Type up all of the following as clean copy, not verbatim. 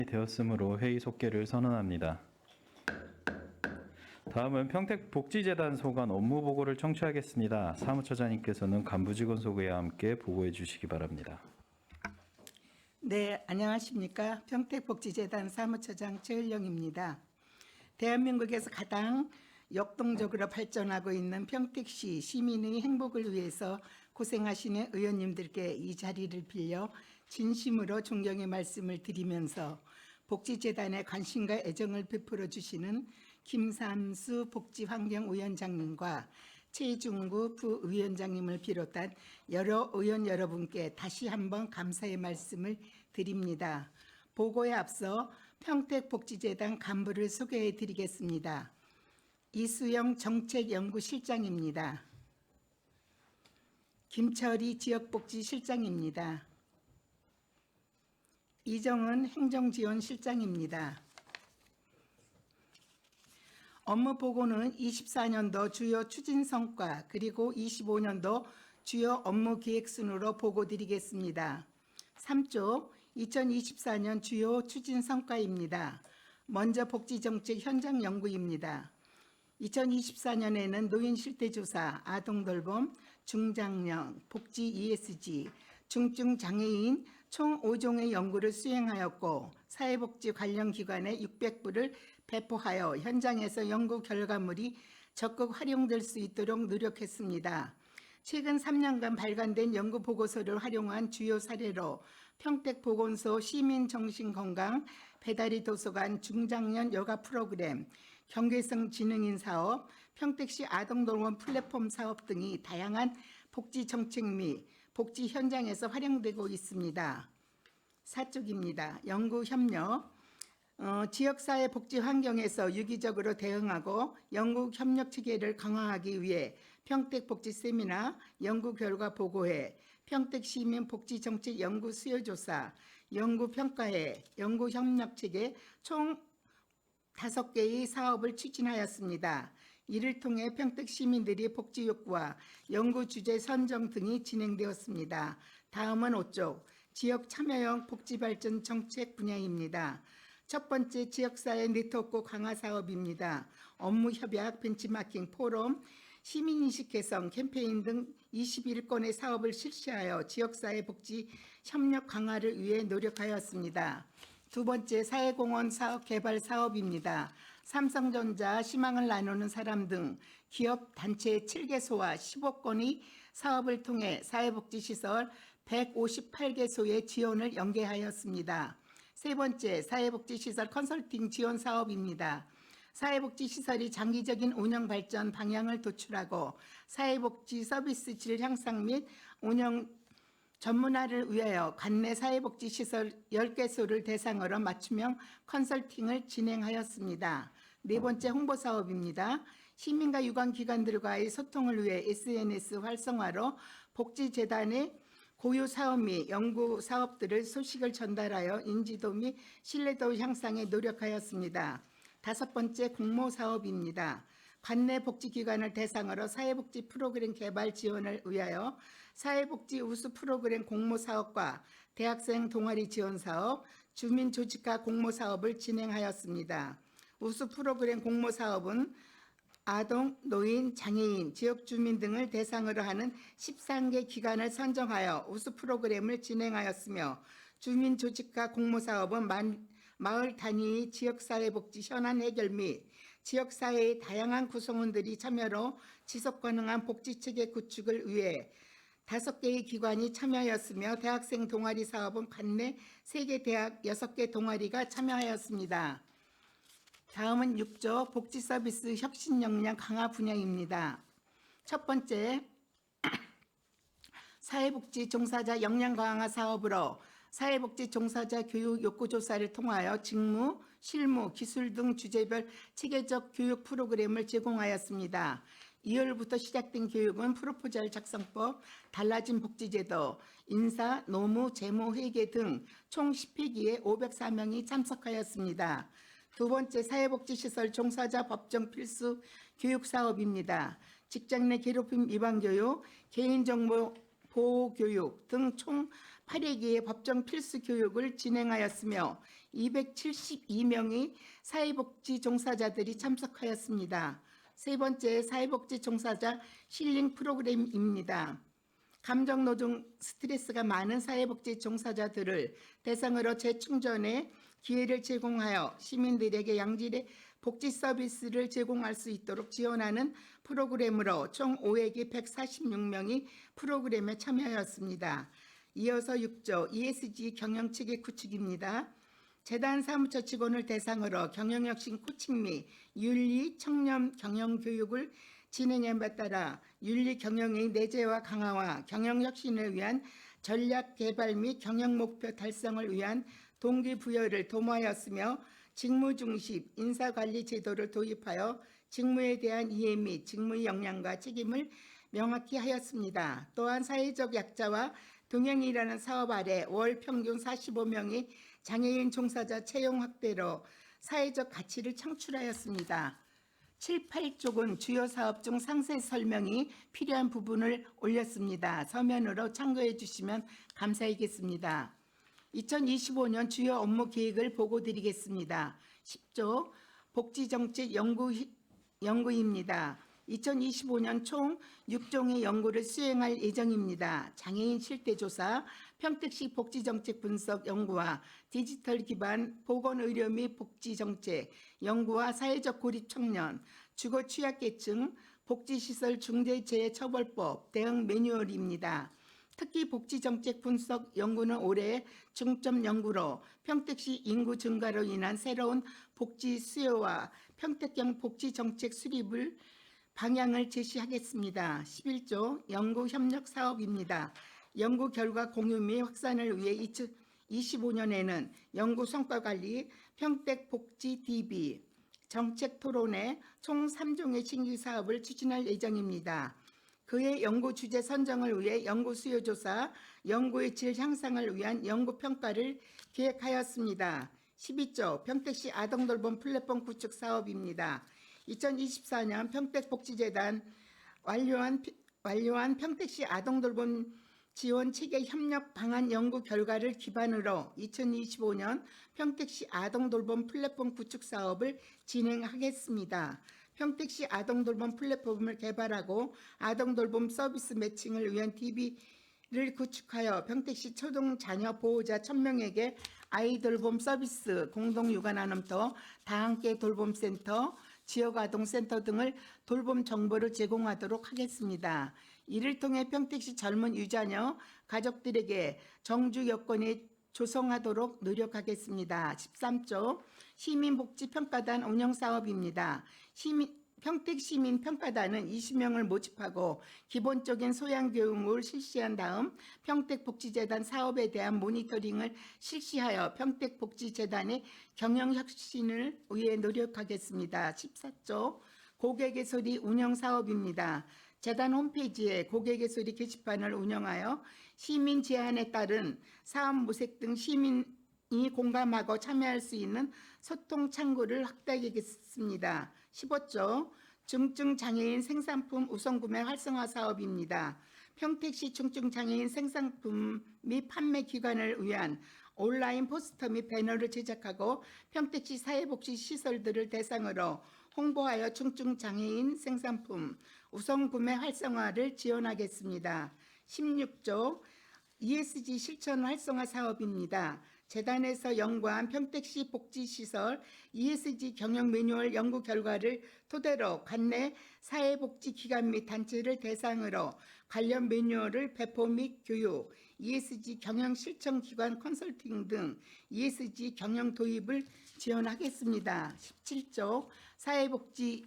되었으므로 회의 속개를 선언합니다. 다음은 평택복지재단 소관 업무보고를 청취하겠습니다. 사무처장님께서는 간부직원 소개와 함께 보고해 주시기 바랍니다. 네, 안녕하십니까. 평택복지재단 사무처장 최은령입니다. 대한민국에서 가장 역동적으로 발전하고 있는 평택시 시민의 행복을 위해서 고생하시는 의원님들께 이 자리를 빌려 진심으로 존경의 말씀을 드리면서 복지재단에 관심과 애정을 베풀어 주시는 김삼수 복지환경위원장님과 최중구 부위원장님을 비롯한 여러 의원 여러분께 다시 한번 감사의 말씀을 드립니다. 보고에 앞서 평택복지재단 간부를 소개해 드리겠습니다. 이수영 정책연구실장입니다. 김철희 지역복지실장입니다. 이정은 행정지원실장입니다. 업무 보고는 24년도 주요 추진 성과 그리고 25년도 주요 업무 계획 순으로 보고 드리겠습니다. 3조 2024년 주요 추진 성과입니다. 먼저 복지정책 현장 연구입니다. 2024년에는 노인 실태조사, 아동돌봄, 중장년, 복지 ESG, 중증장애인 총 5종의 연구를 수행하였고 사회복지 관련 기관에 600부를 배포하여 현장에서 연구 결과물이 적극 활용될 수 있도록 노력했습니다. 최근 3년간 발간된 연구 보고서를 활용한 주요 사례로 평택보건소 시민정신건강 배달이 도서관 중장년 여가 프로그램, 경계성 지능인 사업, 평택시 아동돌봄 플랫폼 사업 등이 다양한 복지 정책 및 복지 현장에서 활용되고 있습니다. 4쪽입니다. 연구 협력. 지역사회 복지 환경에서 유기적으로 대응하고 연구 협력 체계를 강화하기 위해 평택복지 세미나, 연구 결과 보고회, 평택시민 복지정책 연구 수요조사, 연구 평가회, 연구 협력 체계 총 5개의 사업을 추진하였습니다. 이를 통해 평택 시민들이 복지 욕구와 연구 주제 선정 등이 진행되었습니다. 다음은 5쪽 지역 참여형 복지 발전 정책 분야입니다. 첫 번째 지역사회 네트워크 강화 사업입니다. 업무 협약, 벤치마킹 포럼, 시민인식 개선 캠페인 등 21건의 사업을 실시하여 지역사회 복지 협력 강화를 위해 노력하였습니다. 두 번째 사회공헌 사업 개발 사업입니다. 삼성전자, 희망을 나누는 사람 등 기업 단체 7개소와 15건의 사업을 통해 사회복지시설 158개소의 지원을 연계하였습니다. 세 번째 사회복지시설 컨설팅 지원 사업입니다. 사회복지시설이 장기적인 운영 발전 방향을 도출하고 사회복지 서비스 질 향상 및 운영 전문화를 위하여 관내 사회복지시설 10개소를 대상으로 맞춤형 컨설팅을 진행하였습니다. 네 번째 홍보사업입니다. 시민과 유관기관들과의 소통을 위해 SNS 활성화로 복지재단의 고유 사업 및 연구 사업들을 소식을 전달하여 인지도 및 신뢰도 향상에 노력하였습니다. 다섯 번째 공모사업입니다. 관내 복지기관을 대상으로 사회복지 프로그램 개발 지원을 위하여 사회복지 우수 프로그램 공모사업과 대학생 동아리 지원사업, 주민조직화 공모사업을 진행하였습니다. 우수 프로그램 공모사업은 아동, 노인, 장애인, 지역주민 등을 대상으로 하는 13개 기관을 선정하여 우수 프로그램을 진행하였으며 주민조직화 공모사업은 마을 단위의 지역사회복지 현안 해결 및 지역사회의 다양한 구성원들이 참여로 지속가능한 복지체계 구축을 위해 5개의 기관이 참여하였으며 대학생 동아리 사업은 관내 3개 대학 6개 동아리가 참여하였습니다. 다음은 6조 복지서비스 혁신 역량 강화 분야입니다. 첫 번째, 사회복지 종사자 역량 강화 사업으로 사회복지 종사자 교육 욕구조사를 통하여 직무, 실무, 기술 등 주제별 체계적 교육 프로그램을 제공하였습니다. 2월부터 시작된 교육은 프로포절 작성법, 달라진 복지제도, 인사, 노무, 재무, 회계 등 총 10회기에 504명이 참석하였습니다. 두 번째 사회복지시설 종사자 법정 필수 교육 사업입니다. 직장 내 괴롭힘 예방 교육, 개인정보 보호 교육 등 총 8회기의 법정 필수 교육을 진행하였으며 272명의 사회복지 종사자들이 참석하였습니다. 세 번째, 사회복지 종사자 힐링 프로그램입니다. 감정노동 스트레스가 많은 사회복지 종사자들을 대상으로 재충전의 기회를 제공하여 시민들에게 양질의 복지 서비스를 제공할 수 있도록 지원하는 프로그램으로 총 5회기 146명이 프로그램에 참여하였습니다. 이어서 6조 ESG 경영체계 구축입니다. 재단 사무처 직원을 대상으로 경영혁신 코칭 및 윤리 청렴 경영 교육을 진행함에 따라 윤리 경영의 내재화 강화와 경영혁신을 위한 전략 개발 및 경영 목표 달성을 위한 동기부여를 도모하였으며 직무 중심 인사관리 제도를 도입하여 직무에 대한 이해 및 직무의 역량과 책임을 명확히 하였습니다. 또한 사회적 약자와 동행이라는 사업 아래 월 평균 45명의 장애인 종사자 채용 확대로 사회적 가치를 창출하였습니다. 7, 8쪽은 주요 사업 중 상세 설명이 필요한 부분을 올렸습니다. 서면으로 참고해 주시면 감사하겠습니다. 2025년 주요 업무 계획을 보고 드리겠습니다. 10조 복지정책 연구입니다. 2025년 총 6종의 연구를 수행할 예정입니다. 장애인 실태조사, 평택시 복지정책 분석 연구와 디지털 기반 보건의료 및 복지정책 연구와 사회적 고립 청년, 주거 취약계층, 복지시설 중대재해처벌법 대응 매뉴얼입니다. 특히 복지정책 분석 연구는 올해 중점 연구로 평택시 인구 증가로 인한 새로운 복지 수요와 평택형 복지정책 수립을 방향을 제시하겠습니다. 11조 연구 협력 사업입니다. 연구 결과 공유 및 확산을 위해 2025년에는 연구 성과 관리, 평택 복지 DB, 정책 토론회 총 3종의 신규 사업을 추진할 예정입니다. 그의 연구 주제 선정을 위해 연구 수요 조사, 연구의 질 향상을 위한 연구 평가를 계획하였습니다. 12조 평택시 아동돌봄 플랫폼 구축 사업입니다. 2024년 평택복지재단 완료한 평택시 아동돌봄 지원 체계 협력 방안 연구 결과를 기반으로 2025년 평택시 아동돌봄 플랫폼 구축 사업을 진행하겠습니다. 평택시 아동돌봄 플랫폼을 개발하고 아동돌봄 서비스 매칭을 위한 DB를 구축하여 평택시 초등 자녀 보호자 1000명에게 아이돌봄 서비스, 공동육아나눔터, 다함께 돌봄센터, 지역아동센터 등을 돌봄 정보를 제공하도록 하겠습니다. 이를 통해 평택시 젊은 유자녀 가족들에게 정주 여건이 조성하도록 노력하겠습니다. 13조 시민복지평가단 운영사업입니다. 평택시민평가단은 20명을 모집하고 기본적인 소양교육을 실시한 다음 평택복지재단 사업에 대한 모니터링을 실시하여 평택복지재단의 경영혁신을 위해 노력하겠습니다. 14조 고객의소리 운영사업입니다. 재단 홈페이지에 고객의소리 게시판을 운영하여 시민 제안에 따른 사업 모색 등 시민이 공감하고 참여할 수 있는 소통 창구를 확대하겠습니다. 15조 중증장애인 생산품 우선구매 활성화 사업입니다. 평택시 중증장애인 생산품 및 판매 기관을 위한 온라인 포스터 및 배너를 제작하고 평택시 사회복지 시설들을 대상으로 홍보하여 중증장애인 생산품 우선구매 활성화를 지원하겠습니다. 16조 ESG 실천 활성화 사업입니다. 재단에서 연구한 평택시 복지시설 ESG 경영 매뉴얼 연구 결과를 토대로 관내 사회복지기관 및 단체를 대상으로 관련 매뉴얼을 배포 및 교육, ESG 경영 실천 기관 컨설팅 등 ESG 경영 도입을 지원하겠습니다. 17조 사회복지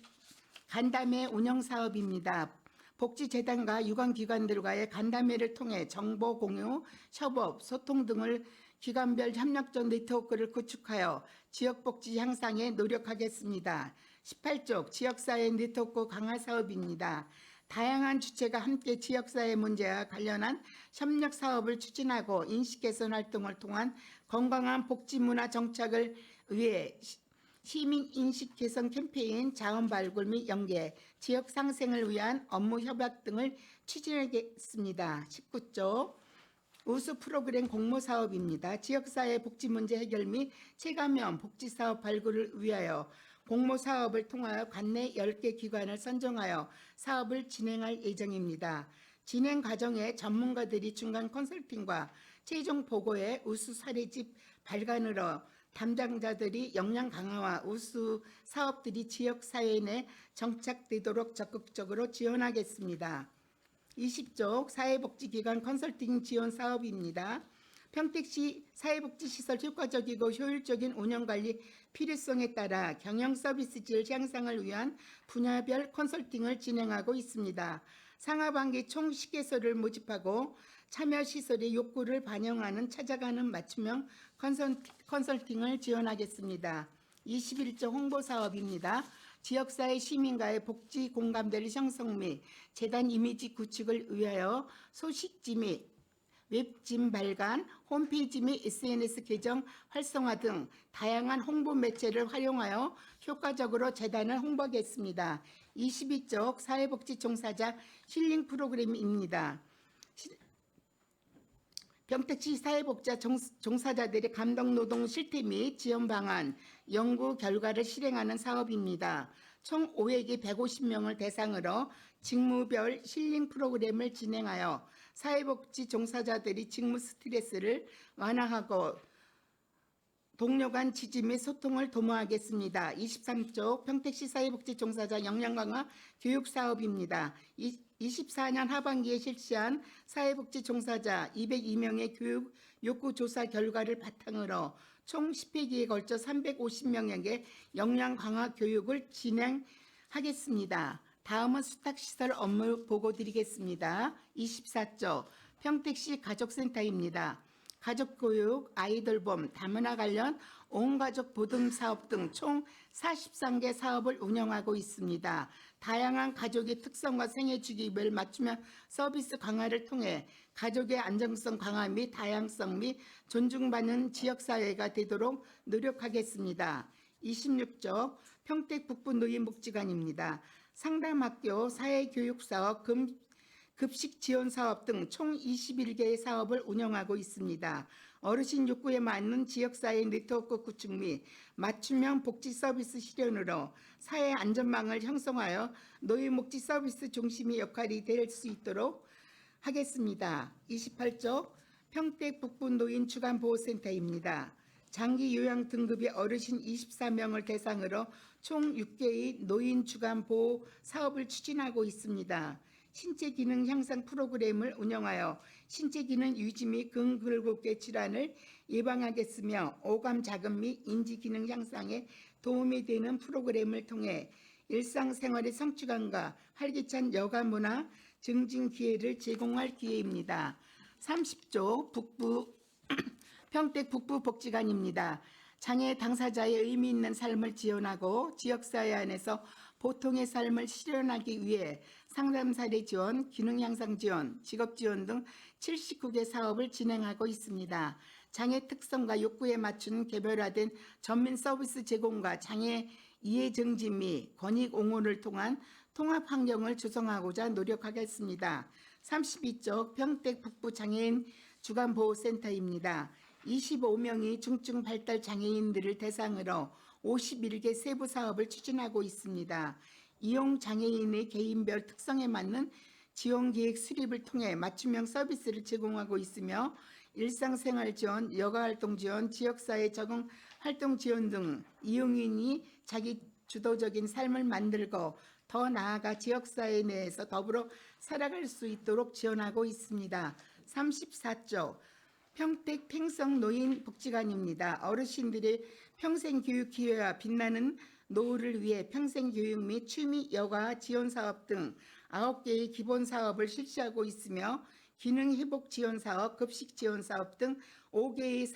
간담회 운영 사업입니다. 복지재단과 유관기관들과의 간담회를 통해 정보 공유, 협업, 소통 등을 기관별 협력적 네트워크를 구축하여 지역복지 향상에 노력하겠습니다. 18조 지역사회 네트워크 강화 사업입니다. 다양한 주체가 함께 지역사회 문제와 관련한 협력 사업을 추진하고 인식 개선 활동을 통한 건강한 복지문화 정착을 위해 시민 인식 개선 캠페인, 자원 발굴 및 연계, 지역 상생을 위한 업무 협약 등을 추진하겠습니다. 19조 우수 프로그램 공모 사업입니다. 지역사회 복지 문제 해결 및 체감형 복지 사업 발굴을 위하여 공모 사업을 통하여 관내 10개 기관을 선정하여 사업을 진행할 예정입니다. 진행 과정에 전문가들이 중간 컨설팅과 최종 보고의 우수 사례집 발간으로 담당자들이 역량 강화와 우수 사업들이 지역 사회 내 정착되도록 적극적으로 지원하겠습니다. 20쪽 사회복지기관 컨설팅 지원 사업입니다. 평택시 사회복지시설 효과적이고 효율적인 운영관리 필요성에 따라 경영 서비스 질 향상을 위한 분야별 컨설팅을 진행하고 있습니다. 상하반기 총 10개소를 모집하고 참여시설의 욕구를 반영하는 찾아가는 맞춤형 컨설팅을 지원하겠습니다. 21조 홍보사업입니다. 지역사회 시민과의 복지 공감대를 형성 및 재단 이미지 구축을 위하여 소식지 및 웹진 발간, 홈페이지 및 SNS 계정 활성화 등 다양한 홍보 매체를 활용하여 효과적으로 재단을 홍보하겠습니다. 22쪽 사회복지 종사자 힐링 프로그램입니다. 평택시 사회복지 종사자들의 감독노동 실태 및 지원 방안, 연구 결과를 실행하는 사업입니다. 총 5회기 150명을 대상으로 직무별 힐링 프로그램을 진행하여 사회복지 종사자들이 직무 스트레스를 완화하고 동료 간 지지 및 소통을 도모하겠습니다. 23쪽 평택시 사회복지 종사자 역량 강화 교육 사업입니다. 24년 하반기에 실시한 사회복지 종사자 202명의 교육 욕구 조사 결과를 바탕으로 총 10회기에 걸쳐 350명에게 역량 강화 교육을 진행하겠습니다. 다음은 수탁시설 업무 보고 드리겠습니다. 24조 평택시 가족센터입니다. 가족교육, 아이돌봄, 다문화 관련 온가족 보듬 사업 등 총 43개 사업을 운영하고 있습니다. 다양한 가족의 특성과 생애 주기별 맞춤형 서비스 강화를 통해 가족의 안정성 강화 및 다양성 및 존중받는 지역사회가 되도록 노력하겠습니다. 26조 평택 북부 노인복지관입니다. 상담학교, 사회교육사업, 급식 지원 사업 등 총 21개의 사업을 운영하고 있습니다. 어르신 욕구에 맞는 지역사회 네트워크 구축 및 맞춤형 복지 서비스 실현으로 사회 안전망을 형성하여 노인복지 서비스 중심의 역할이 될 수 있도록 하겠습니다. 28조 평택 북부 노인 주간보호센터입니다. 장기 요양 등급의 어르신 24명을 대상으로 총 6개의 노인 주간보호 사업을 추진하고 있습니다. 신체 기능 향상 프로그램을 운영하여 신체 기능 유지 및 근골격계 질환을 예방하겠으며 오감 자금 및 인지 기능 향상에 도움이 되는 프로그램을 통해 일상생활의 성취감과 활기찬 여가 문화 증진 기회를 제공할 기회입니다. 30조 평택 북부복지관입니다. 장애 당사자의 의미 있는 삶을 지원하고 지역사회 안에서 보통의 삶을 실현하기 위해 상담사례 지원, 기능 향상 지원, 직업 지원 등 79개 사업을 진행하고 있습니다. 장애 특성과 욕구에 맞춘 개별화된 전면 서비스 제공과 장애 이해 증진 및 권익 옹호를 통한 통합 환경을 조성하고자 노력하겠습니다. 32쪽 평택 북부 장애인 주간보호센터입니다. 25명의 중증 발달 장애인들을 대상으로 51개 세부 사업을 추진하고 있습니다. 이용 장애인의 개인별 특성에 맞는 지원 계획 수립을 통해 맞춤형 서비스를 제공하고 있으며 일상생활 지원, 여가활동 지원, 지역사회 적응 활동 지원 등 이용인이 자기 주도적인 삶을 만들고 더 나아가 지역사회 내에서 더불어 살아갈 수 있도록 지원하고 있습니다. 34조 평택 팽성 노인복지관입니다. 어르신들의 평생교육 기회와 빛나는 노후를 위해 평생교육 및 취미 여가 지원 사업 등 9개의 기본 사업을 실시하고 있으며 기능 회복 지원 사업, 급식 지원 사업 등 5개의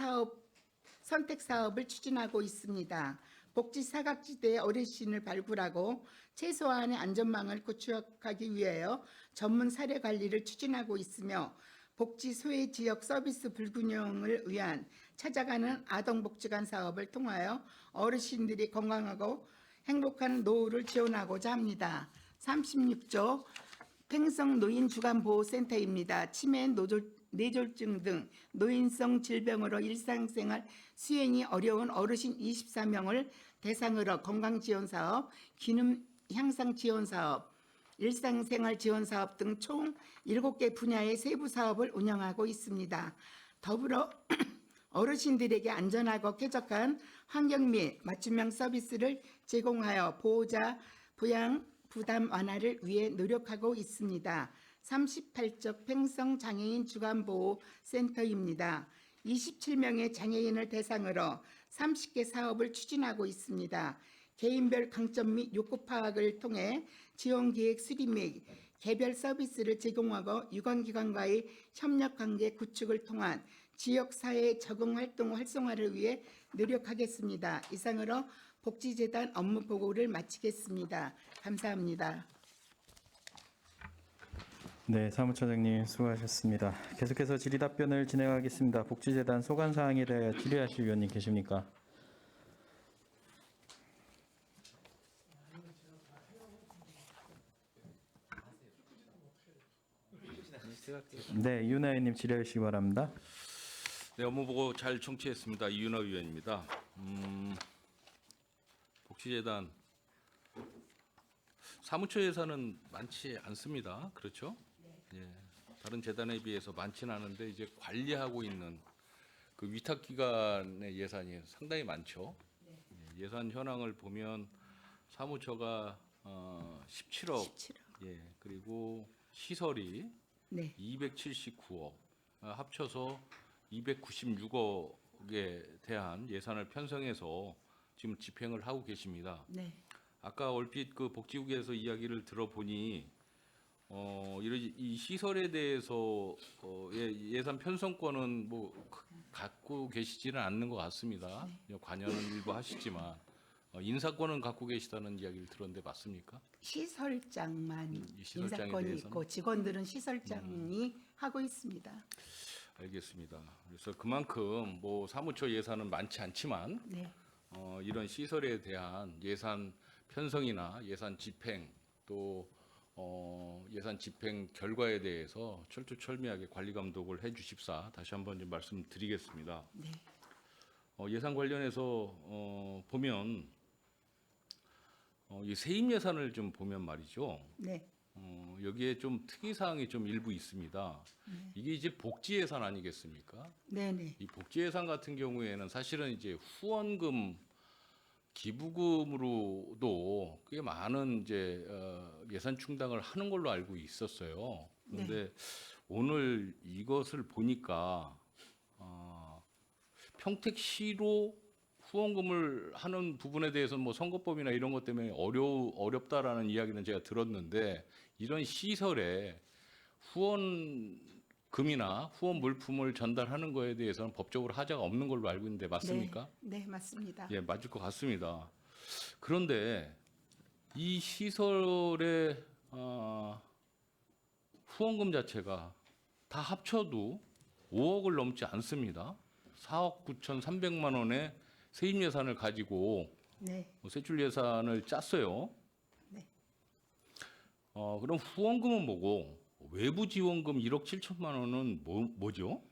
선택 사업을 추진하고 있습니다. 복지 사각지대의 어르신을 발굴하고 최소한의 안전망을 구축하기 위하여 전문 사례 관리를 추진하고 있으며 복지 소외 지역 서비스 불균형을 위한 찾아가는 아동복지관 사업을 통하여 어르신들이 건강하고 행복한 노후를 지원하고자 합니다. 36조 팽성 노인주간보호센터입니다. 치매 뇌졸중 등 노인성 질병으로 일상생활 수행이 어려운 어르신 24명을 대상으로 건강지원사업, 기능 향상 지원사업, 일상생활 지원사업 등 총 7개 분야의 세부 사업을 운영하고 있습니다. 더불어 어르신들에게 안전하고 쾌적한 환경 및 맞춤형 서비스를 제공하여 보호자 부양 부담 완화를 위해 노력하고 있습니다. 38적 팽성장애인 주간보호센터입니다. 27명의 장애인을 대상으로 30개 사업을 추진하고 있습니다. 개인별 강점 및 욕구 파악을 통해 지원계획 수립 및 개별 서비스를 제공하고 유관기관과의 협력관계 구축을 통한 지역사회 적응 활동 활성화를 위해 노력하겠습니다. 이상으로 복지재단 업무 보고를 마치겠습니다. 감사합니다. 네, 사무처장님 수고하셨습니다. 계속해서 질의답변을 진행하겠습니다. 복지재단 소관사항에 대해 질의하실 위원님 계십니까? 네, 이윤아 의원님 질의하시기 바랍니다. 네, 업무보고 잘 청취했습니다. 이윤호 위원입니다. 복지재단 사무처 예산은 많지 않습니다. 그렇죠? 예, 다른 재단에 비해서 많지는 않은데 이제 관리하고 있는 그 위탁기관의 예산이 상당히 많죠. 예, 예산 현황을 보면 사무처가 17억, 17억. 예, 그리고 시설이 네. 279억, 합쳐서 296억에 대한 예산을 편성해서 지금 집행을 하고 계십니다. 네. 아까 얼핏 그 복지국에서 이야기를 들어보니 이 시설에 대해서 예산 편성권은 뭐 갖고 계시지는 않는 것 같습니다. 관여는 일부 하시지만 인사권은 갖고 계시다는 이야기를 들었는데 맞습니까? 시설장만 이 시설장에 인사권이 대해서는? 있고 직원들은 시설장이 하고 있습니다. 알겠습니다. 그래서 그만큼 뭐 사무처 예산은 많지 않지만 네. 이런 시설에 대한 예산 편성이나 예산 집행 또 예산 집행 결과에 대해서 철두철미하게 관리 감독을 해주십사 다시 한번 좀 말씀드리겠습니다. 네. 예산 관련해서 보면 이 세입 예산을 좀 보면 말이죠. 네. 여기에 좀 특이 사항이 좀 일부 있습니다. 이게 이제 복지 예산 아니겠습니까? 네. 네. 이 복지 예산 같은 경우에는 사실은 이제 후원금, 기부금으로도 꽤 많은 이제 예산 충당을 하는 걸로 알고 있었어요. 그런데 오늘 이것을 보니까 평택시로 후원금을 하는 부분에 대해서는 뭐 선거법이나 이런 것 때문에 어렵다라는 이야기는 제가 들었는데 이런 시설에 후원금이나 후원 물품을 전달하는 거에 대해서는 법적으로 하자가 없는 걸로 알고 있는데 맞습니까? 네. 네, 맞습니다. 예, 맞을 것 같습니다. 그런데 이 시설의 후원금 자체가 다 합쳐도 5억을 넘지 않습니다. 4억 9,300만 원의 세입 예산을 가지고 네. 세출 예산을 짰어요. 네. 그럼 후원금은 뭐고 외부 지원금 1억 7천만 원은 뭐죠?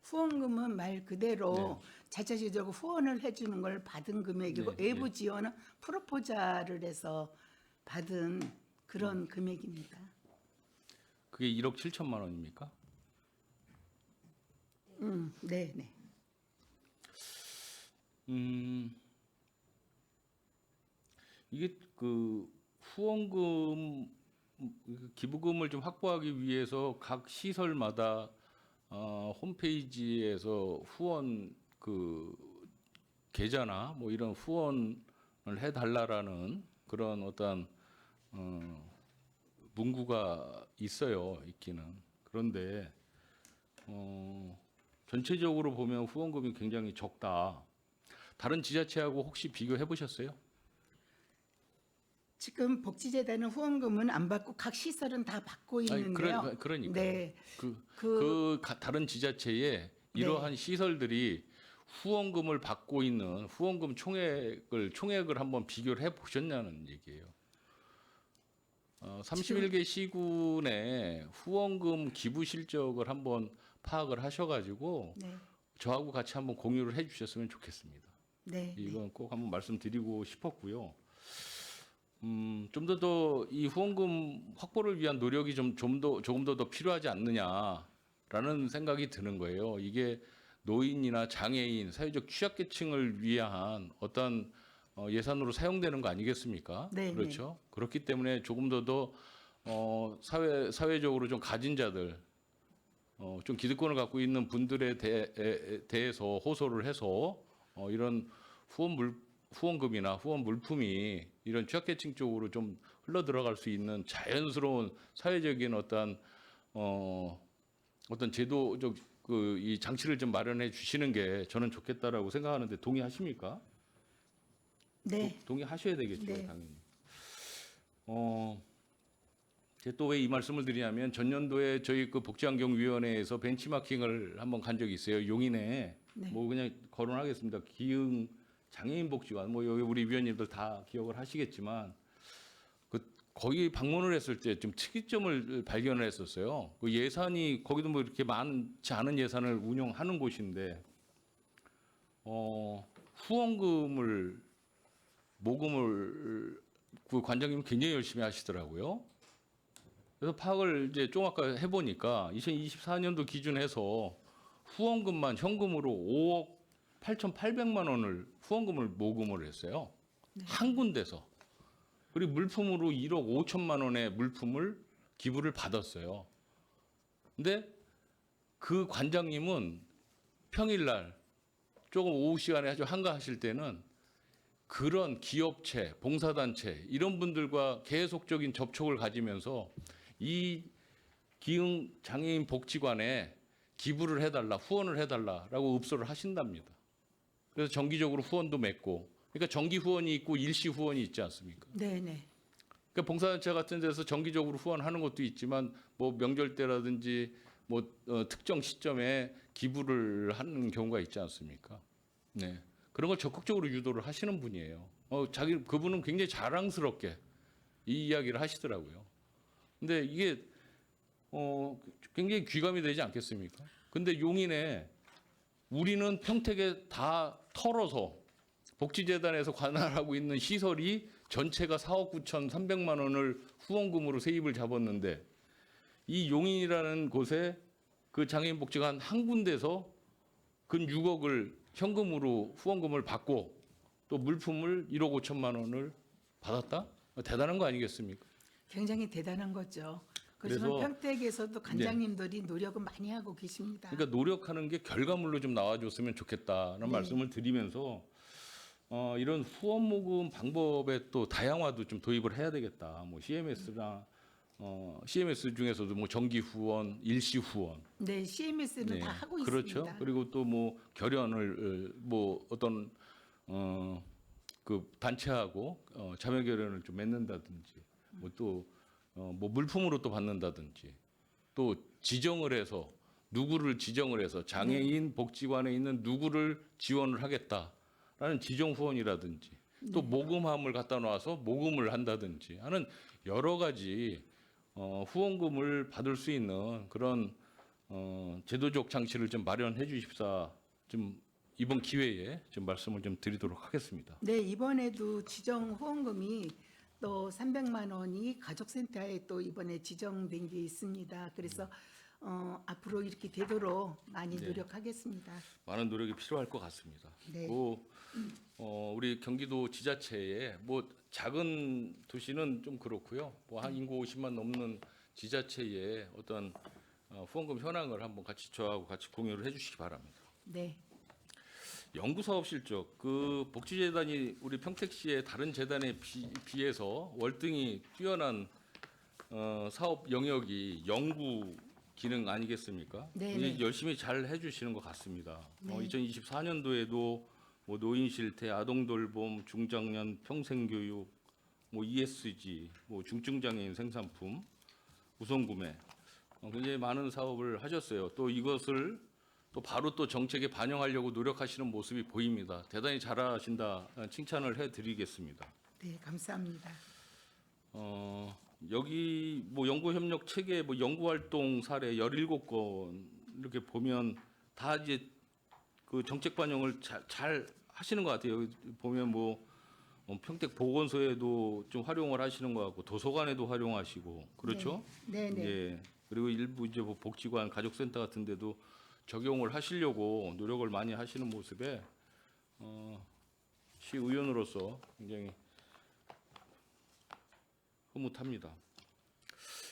후원금은 말 그대로 자체적으로 후원을 해주는 걸 받은 금액이고 네, 외부 지원은 프로포자를 해서 받은 그런 금액입니다. 그게 1억 7천만 원입니까? 네, 네. 이게 그 후원금 기부금을 좀 확보하기 위해서 각 시설마다 홈페이지에서 후원 그 계좌나 뭐 이런 후원을 해달라라는 그런 어떤 문구가 있어요, 있기는. 그런데 전체적으로 보면 후원금이 굉장히 적다. 다른 지자체하고 혹시 비교해 보셨어요? 지금 복지재단은 후원금은 안 받고 각 시설은 다 받고 있는데요. 그러니까 네. 다른 지자체에 이러한 시설들이 후원금을 받고 있는 후원금 총액을 한번 비교를 해 보셨냐는 얘기예요. 31개 시군의 후원금 기부 실적을 한번 파악을 하셔가지고 네. 저하고 같이 한번 공유를 해주셨으면 좋겠습니다. 네. 이건 꼭 한번 말씀드리고 싶었고요. 좀 더 이 후원금 확보를 위한 노력이 조금 더 필요하지 않느냐라는 생각이 드는 거예요. 이게 노인이나 장애인, 사회적 취약계층을 위한 어떤 예산으로 사용되는 거 아니겠습니까? 네, 그렇죠. 그렇기 때문에 조금 더 사회적으로 좀 가진 자들, 좀 기득권을 갖고 있는 분들에 대해서 호소를 해서 이런 후원금이나 후원 물품이 이런 취약계층 쪽으로 좀 흘러 들어갈 수 있는 자연스러운 사회적인 어떤 제도적 이 장치를 좀 마련해 주시는 게 저는 좋겠다라고 생각하는데 동의하십니까? 네. 동의하셔야 되겠죠, 네. 당연히. 제가 또 왜 이 말씀을 드리냐면 전년도에 저희 그 복지환경위원회에서 벤치마킹을 한번 간 적이 있어요. 용인에 네. 뭐 그냥 거론하겠습니다. 기흥 장애인 복지관 뭐 여기 우리 위원님들 다 기억을 하시겠지만 거기 방문을 했을 때 좀 특이점을 발견을 했었어요. 그 예산이 거기도 뭐 이렇게 많지 않은 예산을 운영하는 곳인데 후원금을 모금을 그 관장님이 굉장히 열심히 하시더라고요. 그래서 파악을 이제 좀 아까 해보니까 2024년도 기준해서 후원금만 현금으로 5억 8,800만 원을 후원금을 모금을 했어요. 한 군데서. 그리고 물품으로 1억 5천만 원의 물품을 기부를 받았어요. 근데 그 관장님은 평일날 조금 오후 시간에 아주 한가하실 때는 그런 기업체, 봉사단체 이런 분들과 계속적인 접촉을 가지면서 이 기흥 장애인 복지관에 기부를 해달라, 후원을 해달라라고 읍소를 하신답니다. 그래서 정기적으로 후원도 맺고, 그러니까 정기 후원이 있고 일시 후원이 있지 않습니까? 네, 네. 그러니까 봉사단체 같은 데서 정기적으로 후원하는 것도 있지만 뭐 명절 때라든지 뭐 특정 시점에 기부를 하는 경우가 있지 않습니까? 네. 그런 걸 적극적으로 유도를 하시는 분이에요. 그분은 굉장히 자랑스럽게 이 이야기를 하시더라고요. 근데 이게 굉장히 귀감이 되지 않겠습니까? 근데 용인에 우리는 평택에 다 털어서 복지재단에서 관할하고 있는 시설이 전체가 4억 9,300만 원을 후원금으로 세입을 잡았는데 이 용인이라는 곳에 그 장애인 복지관 한 군데서 근 6억을 현금으로 후원금을 받고 또 물품을 1억 5천만 원을 받았다? 대단한 거 아니겠습니까? 굉장히 대단한 거죠. 그렇지만 그래서- 평택에서도 관장님들이 노력은 많이 하고 계십니다. 그러니까 노력하는 게 결과물로 좀 나와줬으면 좋겠다는 네. 말씀을 드리면서 이런 후원 모금 방법의 또 다양화도 좀 도입을 해야 되겠다. 뭐 CMS나 CMS 중에서도 뭐 정기 후원, 일시 후원, 네, CMS는 네, 다 하고 그렇죠. 있습니다. 그리고 또 뭐 결연을 뭐 어떤 그 단체하고 자매 결연을 좀 맺는다든지, 뭐 또 뭐 물품으로 또 받는다든지, 또 지정을 해서 누구를 지정을 해서 장애인 복지관에 있는 누구를 지원을 하겠다라는 지정 후원이라든지, 또 모금함을 갖다 놔서 모금을 한다든지 하는 여러 가지 후원금을 받을 수 있는 그런 제도적 장치를 좀 마련해 주십사 좀 이번 기회에 좀 말씀을 좀 드리도록 하겠습니다. 네, 이번에도 지정 후원금이 또 300만 원이 가족센터에 또 이번에 지정된 게 있습니다. 그래서 앞으로 이렇게 되도록 많이 네. 노력하겠습니다. 많은 노력이 필요할 것 같습니다. 네. 우리 경기도 지자체에 뭐 작은 도시는 좀 그렇고요. 뭐 한 인구 50만 넘는 지자체의 어떤 후원금 현황을 한번 같이 저하고 같이 공유를 해주시기 바랍니다. 네, 연구사업 실적, 그 복지재단이 우리 평택시의 다른 재단에 비해서 월등히 뛰어난 사업 영역이 연구 기능 아니겠습니까? 네, 이제 네. 열심히 잘 해주시는 것 같습니다. 네. 2024년도에도 뭐 노인 실태, 아동 돌봄, 중장년 평생교육, 뭐 ESG, 뭐 중증장애인 생산품, 우선구매 굉장히 많은 사업을 하셨어요. 또 이것을 또 바로 또 정책에 반영하려고 노력하시는 모습이 보입니다. 대단히 잘하신다 칭찬을 해드리겠습니다. 네, 감사합니다. 여기 뭐 연구협력 체계 뭐 연구활동 사례 17건 이렇게 보면 다 이제 그 정책 반영을 잘 하시는 것 같아요. 여기 보면 뭐 평택 보건소에도 좀 활용을 하시는 것 같고 도서관에도 활용하시고 그렇죠? 네, 네. 예. 그리고 일부 이제 뭐 복지관, 가족센터 같은 데도 적용을 하시려고 노력을 많이 하시는 모습에 시의원으로서 굉장히 흐뭇합니다.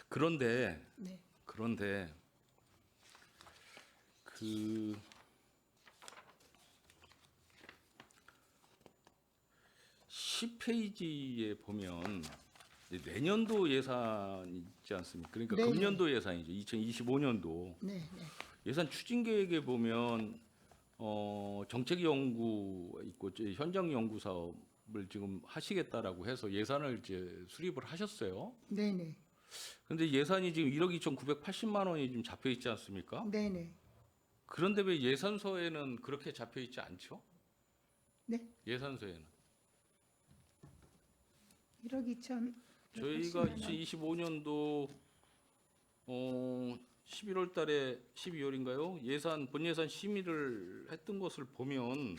그런데 네. 그 10페이지에 보면 이제 내년도 예산이 있지 않습니까? 그러니까 네, 금년도 예산이죠. 2025년도 네, 네. 예산 추진 계획에 보면 정책 연구 있고 이제 현장 연구 사업을 지금 하시겠다라고 해서 예산을 이제 수립을 하셨어요. 네, 네. 그런데 예산이 지금 1억 2,980만 원이 지금 잡혀 있지 않습니까? 네, 네. 그런데 왜 예산서에는 그렇게 잡혀 있지 않죠? 네. 예산서에는 1억 2천. 저희가 2025년도 11월 달에 12월인가요? 본 예산 심의를 했던 것을 보면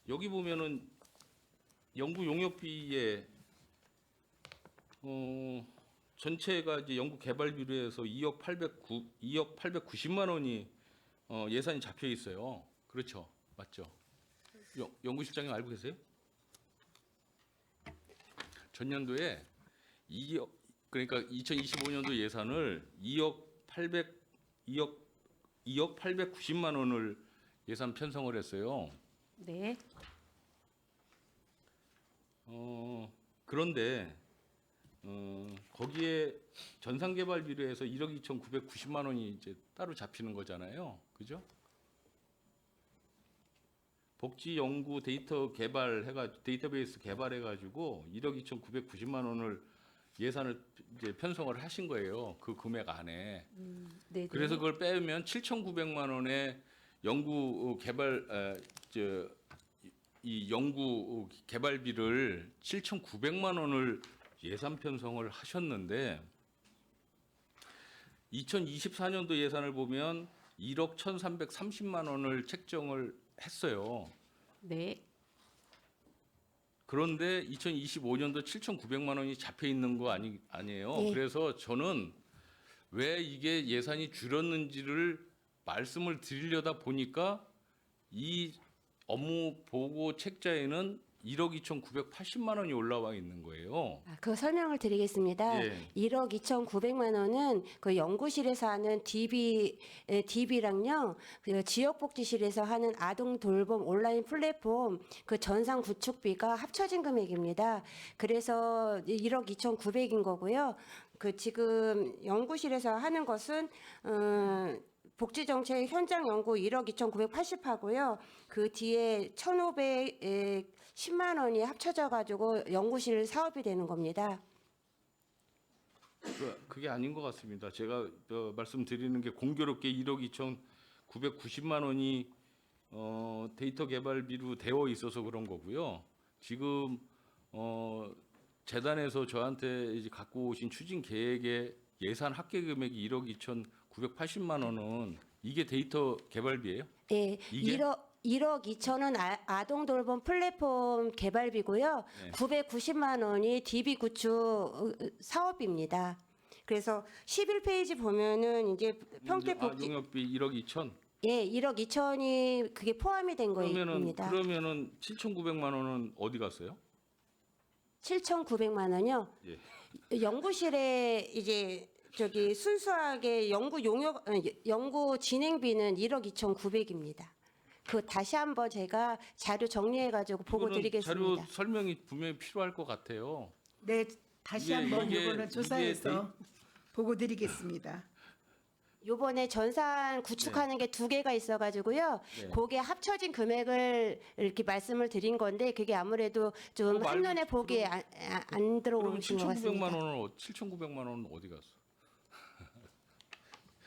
여기 보면은 연구 용역비에 전체가 이제 연구 개발비로 해서 2억 890만 원이 예산이 잡혀 있어요. 그렇죠? 맞죠? 연구실장님 알고 계세요? 전년도에 2억 그러니까 2025년도 예산을 2억 890만 원을 예산 편성을 했어요. 네. 그런데 거기에 전상개발비로 해서 1억 2,990만 원이 이제 따로 잡히는 거잖아요. 그죠? 복지 연구 데이터베이스 개발해 가지고 1억 2,990만 원을 예산을 이제 편성을 하신 거예요. 그 금액 안에. 네. 그래서 그걸 빼면 7,900만 원의 연구 개발 이 연구 개발비를 7,900만 원을 예산 편성을 하셨는데 2024년도 예산을 보면 1억 1,330만 원을 책정을 했어요. 네. 그런데 2025년도 7,900만 원이 잡혀 있는 거 아니에요. 네. 그래서 저는 왜 이게 예산이 줄었는지를 말씀을 드리려다 보니까 이 업무 보고 책자에는 1억 2,980만 원이 올라와 있는 거예요. 그 설명을 드리겠습니다. 예. 1억 2,900만 원은 그 연구실에서 하는 DB랑요, 그 지역복지실에서 하는 아동 돌봄 온라인 플랫폼 그 전상 구축비가 합쳐진 금액입니다. 그래서 1억 2,900인 거고요. 그 지금 연구실에서 하는 것은 복지정책 현장 연구 1억 2,980하고요. 그 뒤에 1,510만 원이 합쳐져 가지고 연구실 사업이 되는 겁니다. 그게 아닌 것 같습니다. 제가 말씀드리는 게 공교롭게 1억 2,990만 원이 데이터 개발비로 되어 있어서 그런 거고요. 지금 재단에서 저한테 이제 갖고 오신 추진 계획의 예산 합계 금액이 1억 2,980만 원은 이게 데이터 개발비예요? 예, 이게? 1억 2천은 아동 돌봄 플랫폼 개발비고요. 네. 990만 원이 DB 구축 사업입니다. 그래서 11페이지 보면은 이제 평택 복지 용역비 1억 2천. 예, 1억 2천이 그게 포함이 된 거입니다. 그러면은 7,900만 원은 어디 갔어요? 7,900만 원요. 예. 연구실에 이제 저기 순수하게 연구 진행비는 1억 2,900입니다. 그 다시 한번 제가 자료 정리해 가지고 보고 이거는 드리겠습니다. 자료 설명이 분명히 필요할 것 같아요. 네, 다시 한번 이거는 조사해서 이게 보고 드리겠습니다. 요번에 전산 구축하는 게 두 개가 있어 가지고요. 네. 그게 합쳐진 금액을 이렇게 말씀을 드린 건데 그게 아무래도 좀 그거 말고 한눈에 보기에 안 그러면 들어오신 것 7,900만 같습니다. 원은 7,900만 원은 어디 갔어?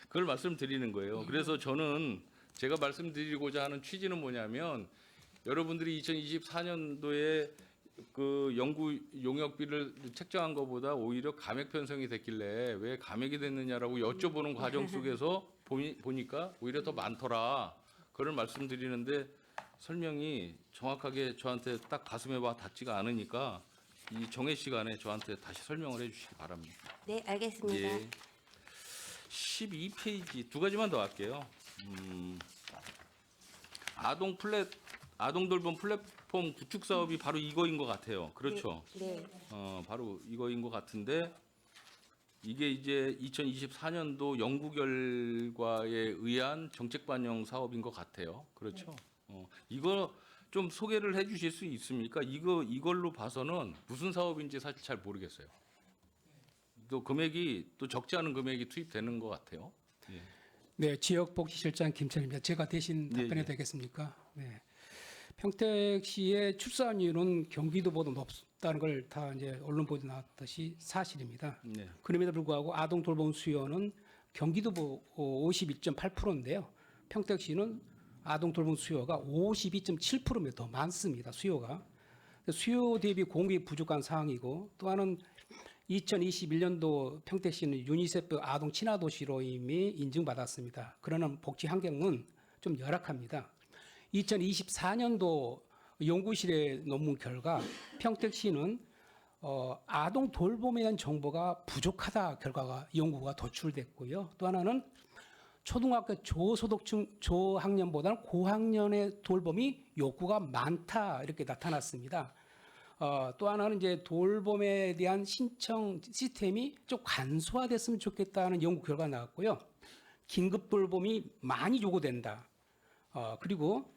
그걸 말씀드리는 거예요. 그래서 저는 제가 말씀드리고자 하는 취지는 뭐냐면 여러분들이 2024년도에 그 연구 용역비를 책정한 것보다 오히려 감액 편성이 됐길래 왜 감액이 됐느냐라고 여쭤보는 과정 속에서 보니까 오히려 더 많더라. 그걸 말씀드리는데 설명이 정확하게 저한테 딱 가슴에 와 닿지가 않으니까 이 정해 시간에 저한테 다시 설명을 해주시기 바랍니다. 네, 알겠습니다. 예. 12페이지 두 가지만 더 할게요. 아동 돌봄 플랫폼 구축 사업이 바로 이거인 것 같아요. 그렇죠? 네. 바로 이거인 것 같은데 이게 이제 2024년도 연구 결과에 의한 정책 반영 사업인 것 같아요. 그렇죠? 이거 좀 소개를 해주실 수 있습니까? 이걸로 봐서는 무슨 사업인지 사실 잘 모르겠어요. 또 금액이 또 적지 않은 금액이 투입되는 것 같아요. 예. 네, 지역복지실장 김철입니다. 제가 대신 예, 답변해도 예. 되겠습니까? 네. 평택시의 출산율은 경기도보다 높다는 걸 다 이제 언론 보도 나왔듯이 사실입니다. 네. 그럼에도 불구하고 아동 돌봄 수요는 경기도보 52.8%인데요. 평택시는 아동 돌봄 수요가 52.7%면 더 많습니다. 수요가. 수요 대비 공급이 부족한 상황이고 또 하나는 2021년도 평택시는 유니세프 아동 친화 도시로 이미 인증받았습니다. 그러나 복지 환경은 좀 열악합니다. 2024년도 연구실의 논문 결과 평택시는 아동 돌봄에 대한 정보가 부족하다 결과가 연구가 도출됐고요. 또 하나는 초등학교 저소득층 저학년보다는 고학년의 돌봄이 욕구가 많다 이렇게 나타났습니다. 또 하나는 이제 돌봄에 대한 신청 시스템이 좀 간소화됐으면 좋겠다는 연구 결과가 나왔고요. 긴급 돌봄이 많이 요구된다. 그리고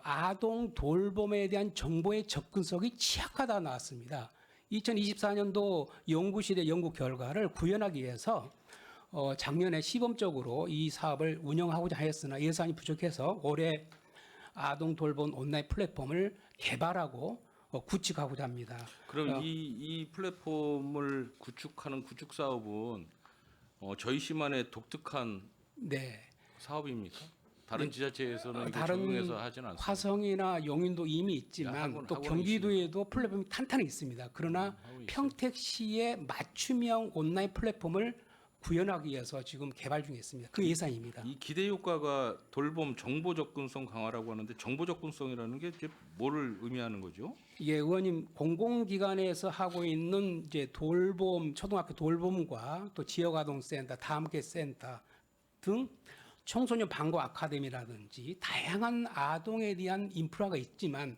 아동 돌봄에 대한 정보의 접근성이 취약하다 나왔습니다. 2024년도 연구실의 연구 결과를 구현하기 위해서 작년에 시범적으로 이 사업을 운영하고자 하였으나 예산이 부족해서 올해 아동 돌봄 온라인 플랫폼을 개발하고 구축하고자 합니다. 그럼 이 플랫폼을 구축하는 구축 사업은 저희 시만의 독특한 네. 사업입니까? 다른 지자체에서는 이거 다른 적용해서 하지는 않습니다. 화성이나 용인도 이미 있지만 하고는 또 경기도에도 플랫폼이 탄탄히 있습니다. 그러나 하고 있어요. 평택시의 맞춤형 온라인 플랫폼을 구현하기 위해서 지금 개발 중에 있습니다. 그 예산입니다. 이 기대 효과가 돌봄 정보 접근성 강화라고 하는데 정보 접근성이라는 게 이제 뭐를 의미하는 거죠? 이게 의원님 공공기관에서 하고 있는 이제 돌봄 초등학교 돌봄과 또 지역아동센터, 다함께 센터 등 청소년 방과 아카데미라든지 다양한 아동에 대한 인프라가 있지만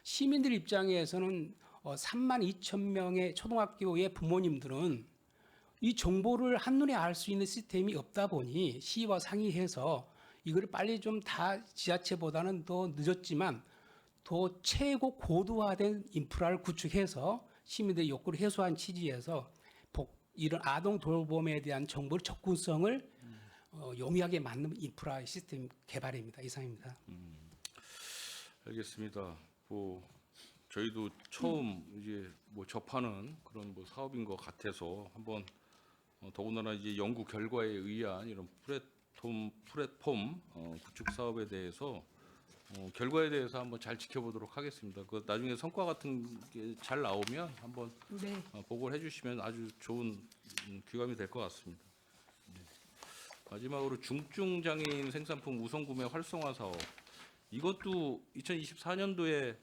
시민들 입장에서는 3만 2천 명의 초등학교의 부모님들은 이 정보를 한눈에 알 수 있는 시스템이 없다 보니 시와 상의해서 이걸 빨리 좀 다 지자체보다는 더 늦었지만 더 최고 고도화된 인프라를 구축해서 시민들의 욕구를 해소한 취지에서 이런 아동 돌봄에 대한 정보의 접근성을 용이하게 맞는 인프라 시스템 개발입니다. 이상입니다. 알겠습니다. 저희도 처음 이제 접하는 그런 사업인 것 같아서 한번 더군다나 이제 연구 결과에 의한 이런 플랫폼 구축 사업에 대해서 결과에 대해서 한번 잘 지켜보도록 하겠습니다. 그 나중에 성과 같은 게 잘 나오면 한번 네. 보고를 해주시면 아주 좋은 귀감이 될 것 같습니다. 네. 마지막으로 중증 장애인 생산품 우선 구매 활성화 사업 이것도 2024년도에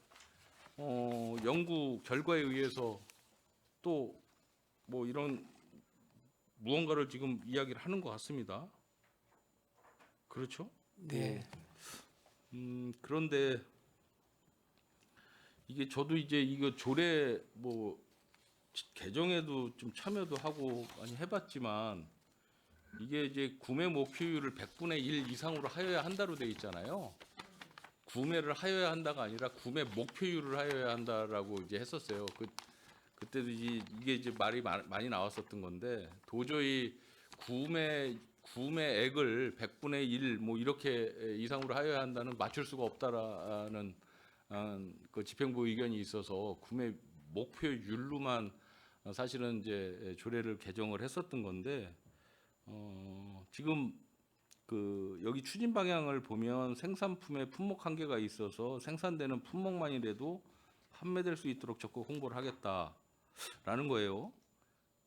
연구 결과에 의해서 또 이런 무언가를 지금 이야기를 하는 것 같습니다. 그렇죠? 네. 그런데 이게 저도 이제 이거 조례 개정에도 좀 참여도 하고 많이 해봤지만 이게 이제 구매 목표율을 100분의 1 이상으로 하여야 한다로 돼 있잖아요. 구매를 하여야 한다가 아니라 구매 목표율을 하여야 한다라고 이제 했었어요. 그때도 이게 이제 말이 많이 나왔었던 건데 도저히 구매액을 100분의 1 이렇게 이상으로 하여야 한다는 맞출 수가 없다라는 그 집행부 의견이 있어서 구매 목표율로만 사실은 이제 조례를 개정을 했었던 건데 지금 여기 추진 방향을 보면 생산품에 품목 한계가 있어서 생산되는 품목만이라도 판매될 수 있도록 적극 홍보를 하겠다라는 거예요.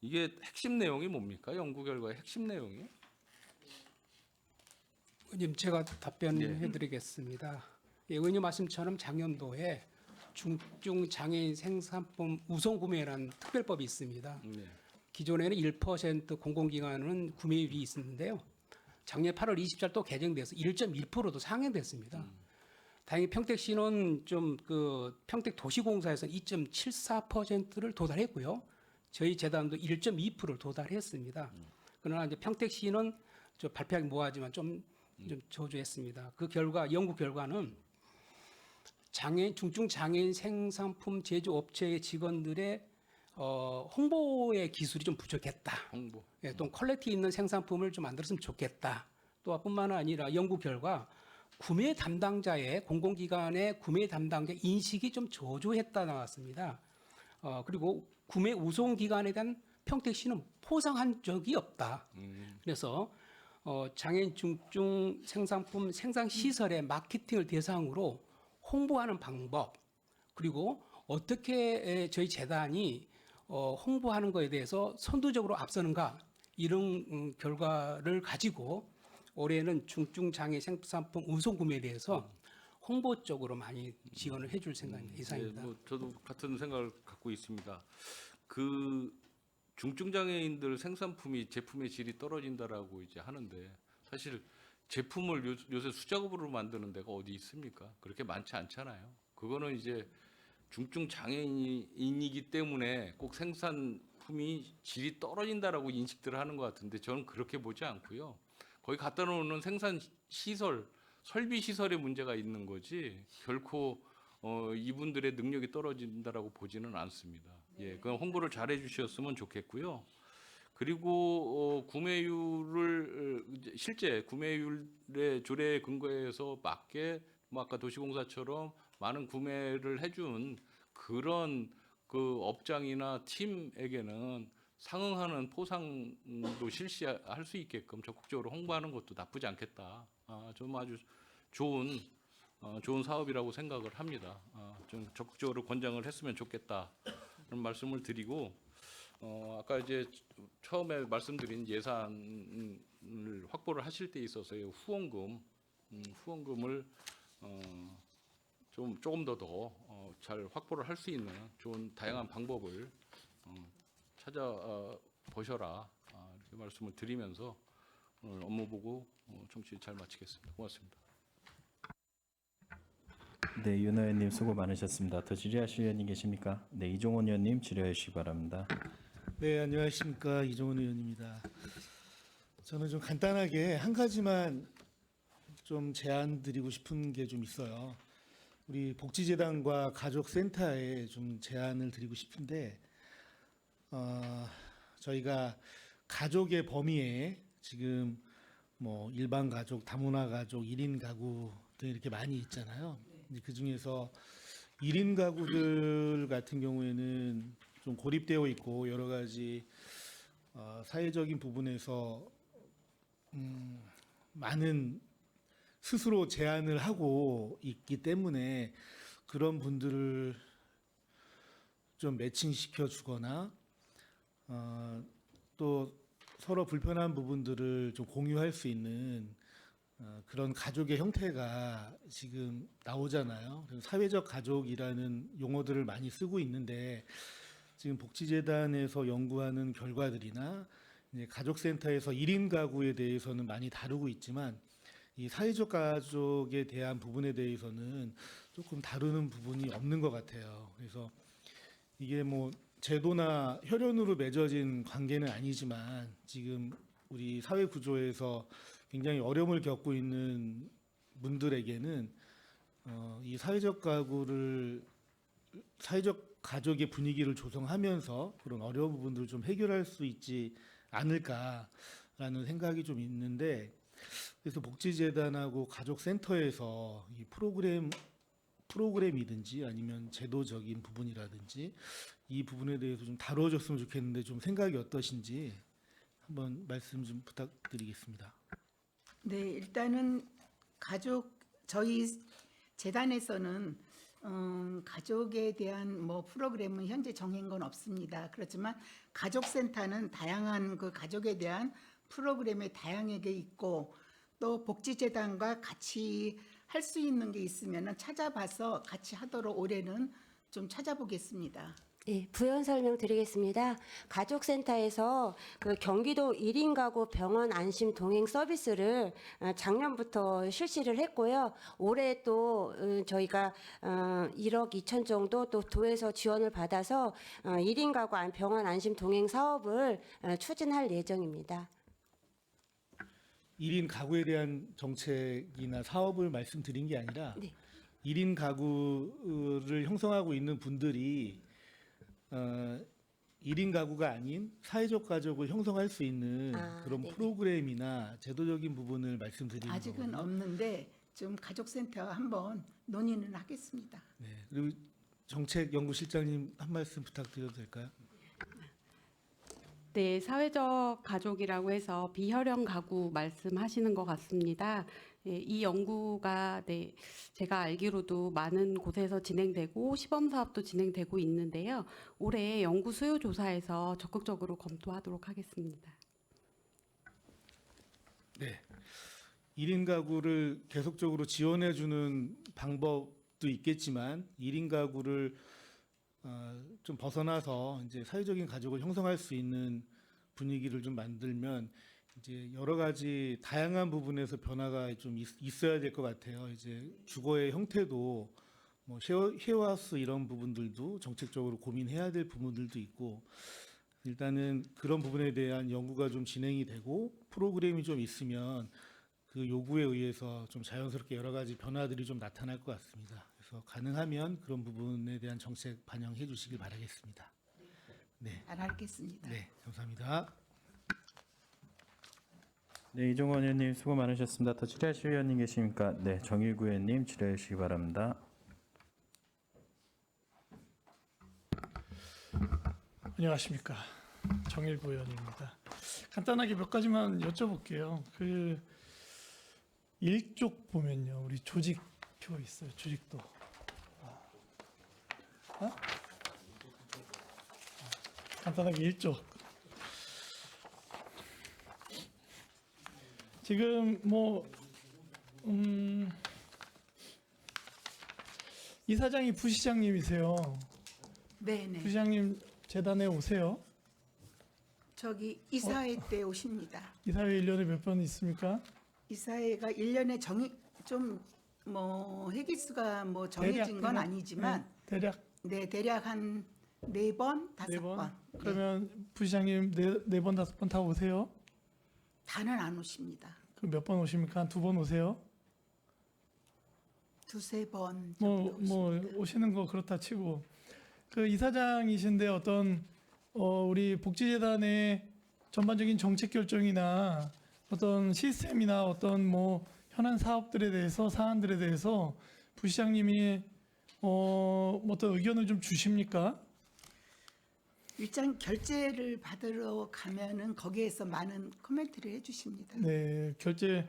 이게 핵심 내용이 뭡니까? 연구 결과의 핵심 내용이? 의원님 제가 답변해드리겠습니다. 예, 의원님 말씀처럼 작년도에 중증 장애인 생산품 우선 구매라는 특별법이 있습니다. 네. 기존에는 1% 공공기관은 구매율이 있었는데요. 작년 8월 24일 또 개정돼서 1.1%도 상향됐습니다. 다행히 평택시는 좀 그 평택도시공사에서 2.74%를 도달했고요. 저희 재단도 1.2%를 도달했습니다. 그러나 이제 평택시는 저 발표하기 뭐하지만 좀 저조했습니다. 그 결과 연구 결과는 중증 장애인 생산품 제조업체의 직원들의 홍보의 기술이 좀 부족했다. 홍보. 예, 또 퀄리티 있는 생산품을 좀 만들었으면 좋겠다. 또 뿐만 아니라 연구 결과 구매 담당자의 공공기관의 구매 담당자 인식이 좀 저조했다 나왔습니다. 그리고 구매 우선 기관에 대한 평택시는 포상한 적이 없다. 그래서 장애인 중증 생산품 생산 시설의 마케팅을 대상으로 홍보하는 방법 그리고 어떻게 저희 재단이 홍보하는 것에 대해서 선두적으로 앞서는가 이런 결과를 가지고 올해는 중증 장애 생산품 우선 구매에 대해서 홍보 쪽으로 많이 지원을 해줄 생각입니다. 이상입니다. 네, 뭐 저도 같은 생각을 갖고 있습니다. 그 중증 장애인들 생산품이 제품의 질이 떨어진다라고 이제 하는데 사실 제품을 요새 수작업으로 만드는 데가 어디 있습니까? 그렇게 많지 않잖아요. 그거는 이제 중증 장애인이기 때문에 꼭 생산품이 질이 떨어진다라고 인식들을 하는 것 같은데 저는 그렇게 보지 않고요. 거기 갖다 놓는 생산 시설, 설비 시설에 문제가 있는 거지 결코 이분들의 능력이 떨어진다라고 보지는 않습니다. 예, 그럼 홍보를 잘 해주셨으면 좋겠고요. 그리고 구매율을 실제 구매율의 조례에 근거해서 맞게 뭐 아까 도시공사처럼 많은 구매를 해준 그런 그 업장이나 팀에게는 상응하는 포상도 실시할 수 있게끔 적극적으로 홍보하는 것도 나쁘지 않겠다. 좀 아주 좋은 사업이라고 생각을 합니다. 좀 적극적으로 권장을 했으면 좋겠다는 말씀을 드리고 아까 이제 처음에 말씀드린 예산을 확보를 하실 때 있어서의 후원금을 조금 더 잘 확보를 할 수 있는 좋은 다양한 방법을 찾아 보셔라 이렇게 말씀을 드리면서 오늘 업무 보고 청취 잘 마치겠습니다. 고맙습니다. 네, 윤 의원님 수고 많으셨습니다. 더 질의하실 의원님 계십니까? 네, 이종원 의원님 질의해 주시기 바랍니다. 네, 안녕하십니까. 이종훈 의원입니다. 저는 좀 간단하게 한 가지만 좀 제안 드리고 싶은 게 좀 있어요. 우리 복지재단과 가족센터에 좀 제안을 드리고 싶은데 저희가 가족의 범위에 지금 뭐 일반 가족, 다문화 가족, 1인 가구 등 이렇게 많이 있잖아요. 그 중에서 1인 가구들 같은 경우에는 좀 고립되어 있고 여러 가지 사회적인 부분에서 많은 스스로 제한을 하고 있기 때문에 그런 분들을 좀 매칭시켜 주거나 또 서로 불편한 부분들을 좀 공유할 수 있는 그런 가족의 형태가 지금 나오잖아요. 그래서 사회적 가족이라는 용어들을 많이 쓰고 있는데 지금 복지재단에서 연구하는 결과들이나 이제 가족센터에서 1인 가구에 대해서는 많이 다루고 있지만 이 사회적 가족에 대한 부분에 대해서는 조금 다루는 부분이 없는 것 같아요. 그래서 이게 뭐 제도나 혈연으로 맺어진 관계는 아니지만 지금 우리 사회 구조에서 굉장히 어려움을 겪고 있는 분들에게는 이 사회적 가족의 분위기를 조성하면서 그런 어려운 부분들을 좀 해결할 수 있지 않을까라는 생각이 좀 있는데 그래서 복지재단하고 가족센터에서 이 프로그램이든지 아니면 제도적인 부분이라든지 이 부분에 대해서 좀 다뤄줬으면 좋겠는데 좀 생각이 어떠신지 한번 말씀 좀 부탁드리겠습니다. 네, 일단은 저희 재단에서는 가족에 대한 뭐 프로그램은 현재 정한 건 없습니다. 그렇지만 가족센터는 다양한 그 가족에 대한 프로그램이 다양하게 있고 또 복지재단과 같이 할 수 있는 게 있으면 찾아봐서 같이 하도록 올해는 좀 찾아보겠습니다. 예, 부연 설명드리겠습니다. 가족센터에서 그 경기도 1인 가구 병원 안심 동행 서비스를 작년부터 실시를 했고요. 올해 또 저희가 1억 2천 정도 또 도에서 지원을 받아서 1인 가구 병원 안심 동행 사업을 추진할 예정입니다. 1인 가구에 대한 정책이나 사업을 말씀드린 게 아니라 네. 1인 가구를 형성하고 있는 분들이 1인 가구가 아닌 사회적 가족을 형성할 수 있는 그런 네네. 프로그램이나 제도적인 부분을 말씀드리는 아직은 거거든요. 없는데 좀 가족센터 한번 논의는 하겠습니다. 네. 그리고 정책연구실장님 한 말씀 부탁드려도 될까요? 네, 사회적 가족이라고 해서 비혈연 가구 말씀하시는 것 같습니다. 예, 이 연구가 제가 알기로도 많은 곳에서 진행되고 시범 사업도 진행되고 있는데요. 올해 연구 수요 조사에서 적극적으로 검토하도록 하겠습니다. 네. 1인 가구를 계속적으로 지원해 주는 방법도 있겠지만 1인 가구를 좀 벗어나서 이제 사회적인 가족을 형성할 수 있는 분위기를 좀 만들면 이제 여러 가지 다양한 부분에서 변화가 좀 있어야 될 것 같아요. 이제 주거의 형태도 뭐 쉐어하우스 이런 부분들도 정책적으로 고민해야 될 부분들도 있고 일단은 그런 부분에 대한 연구가 좀 진행이 되고 프로그램이 좀 있으면 그 요구에 의해서 좀 자연스럽게 여러 가지 변화들이 좀 나타날 것 같습니다. 그래서 가능하면 그런 부분에 대한 정책 반영해 주시길 바라겠습니다. 네, 잘 알겠습니다. 네, 감사합니다. 네, 이종원 의원님 수고 많으셨습니다. 더 질의하실 의원님 계십니까? 네, 정일구 의원님 질의해 주시기 바랍니다. 안녕하십니까. 정일구 의원입니다. 간단하게 몇 가지만 여쭤볼게요. 그 1쪽 보면요. 우리 조직표 있어요. 조직도. 간단하게 1쪽. 지금 뭐 이사장이 부시장님이세요. 네네. 부시장님 재단에 오세요. 저기 이사회 때 오십니다. 이사회 1년에 몇 번 있습니까? 이사회가 1년에 뭐 회기수가 뭐 정해진 건 대략, 아니지만 대략 네, 대략 한 4번, 5번. 그러면 부시장님 네 번, 5번 다 오세요? 다는 안 오십니다. 그럼 몇 번 오십니까? 한 2번 오세요? 2-3번 정도 뭐 오십니다. 오시는 거 그렇다 치고 그 이사장이신데 어떤 우리 복지재단의 전반적인 정책 결정이나 어떤 시스템이나 어떤 뭐 현안 사업들에 대해서 사안들에 대해서 부시장님이 어떤 의견을 좀 주십니까? 일단 결제를 받으러 가면은 거기에서 많은 코멘트를 해주십니다. 네, 결제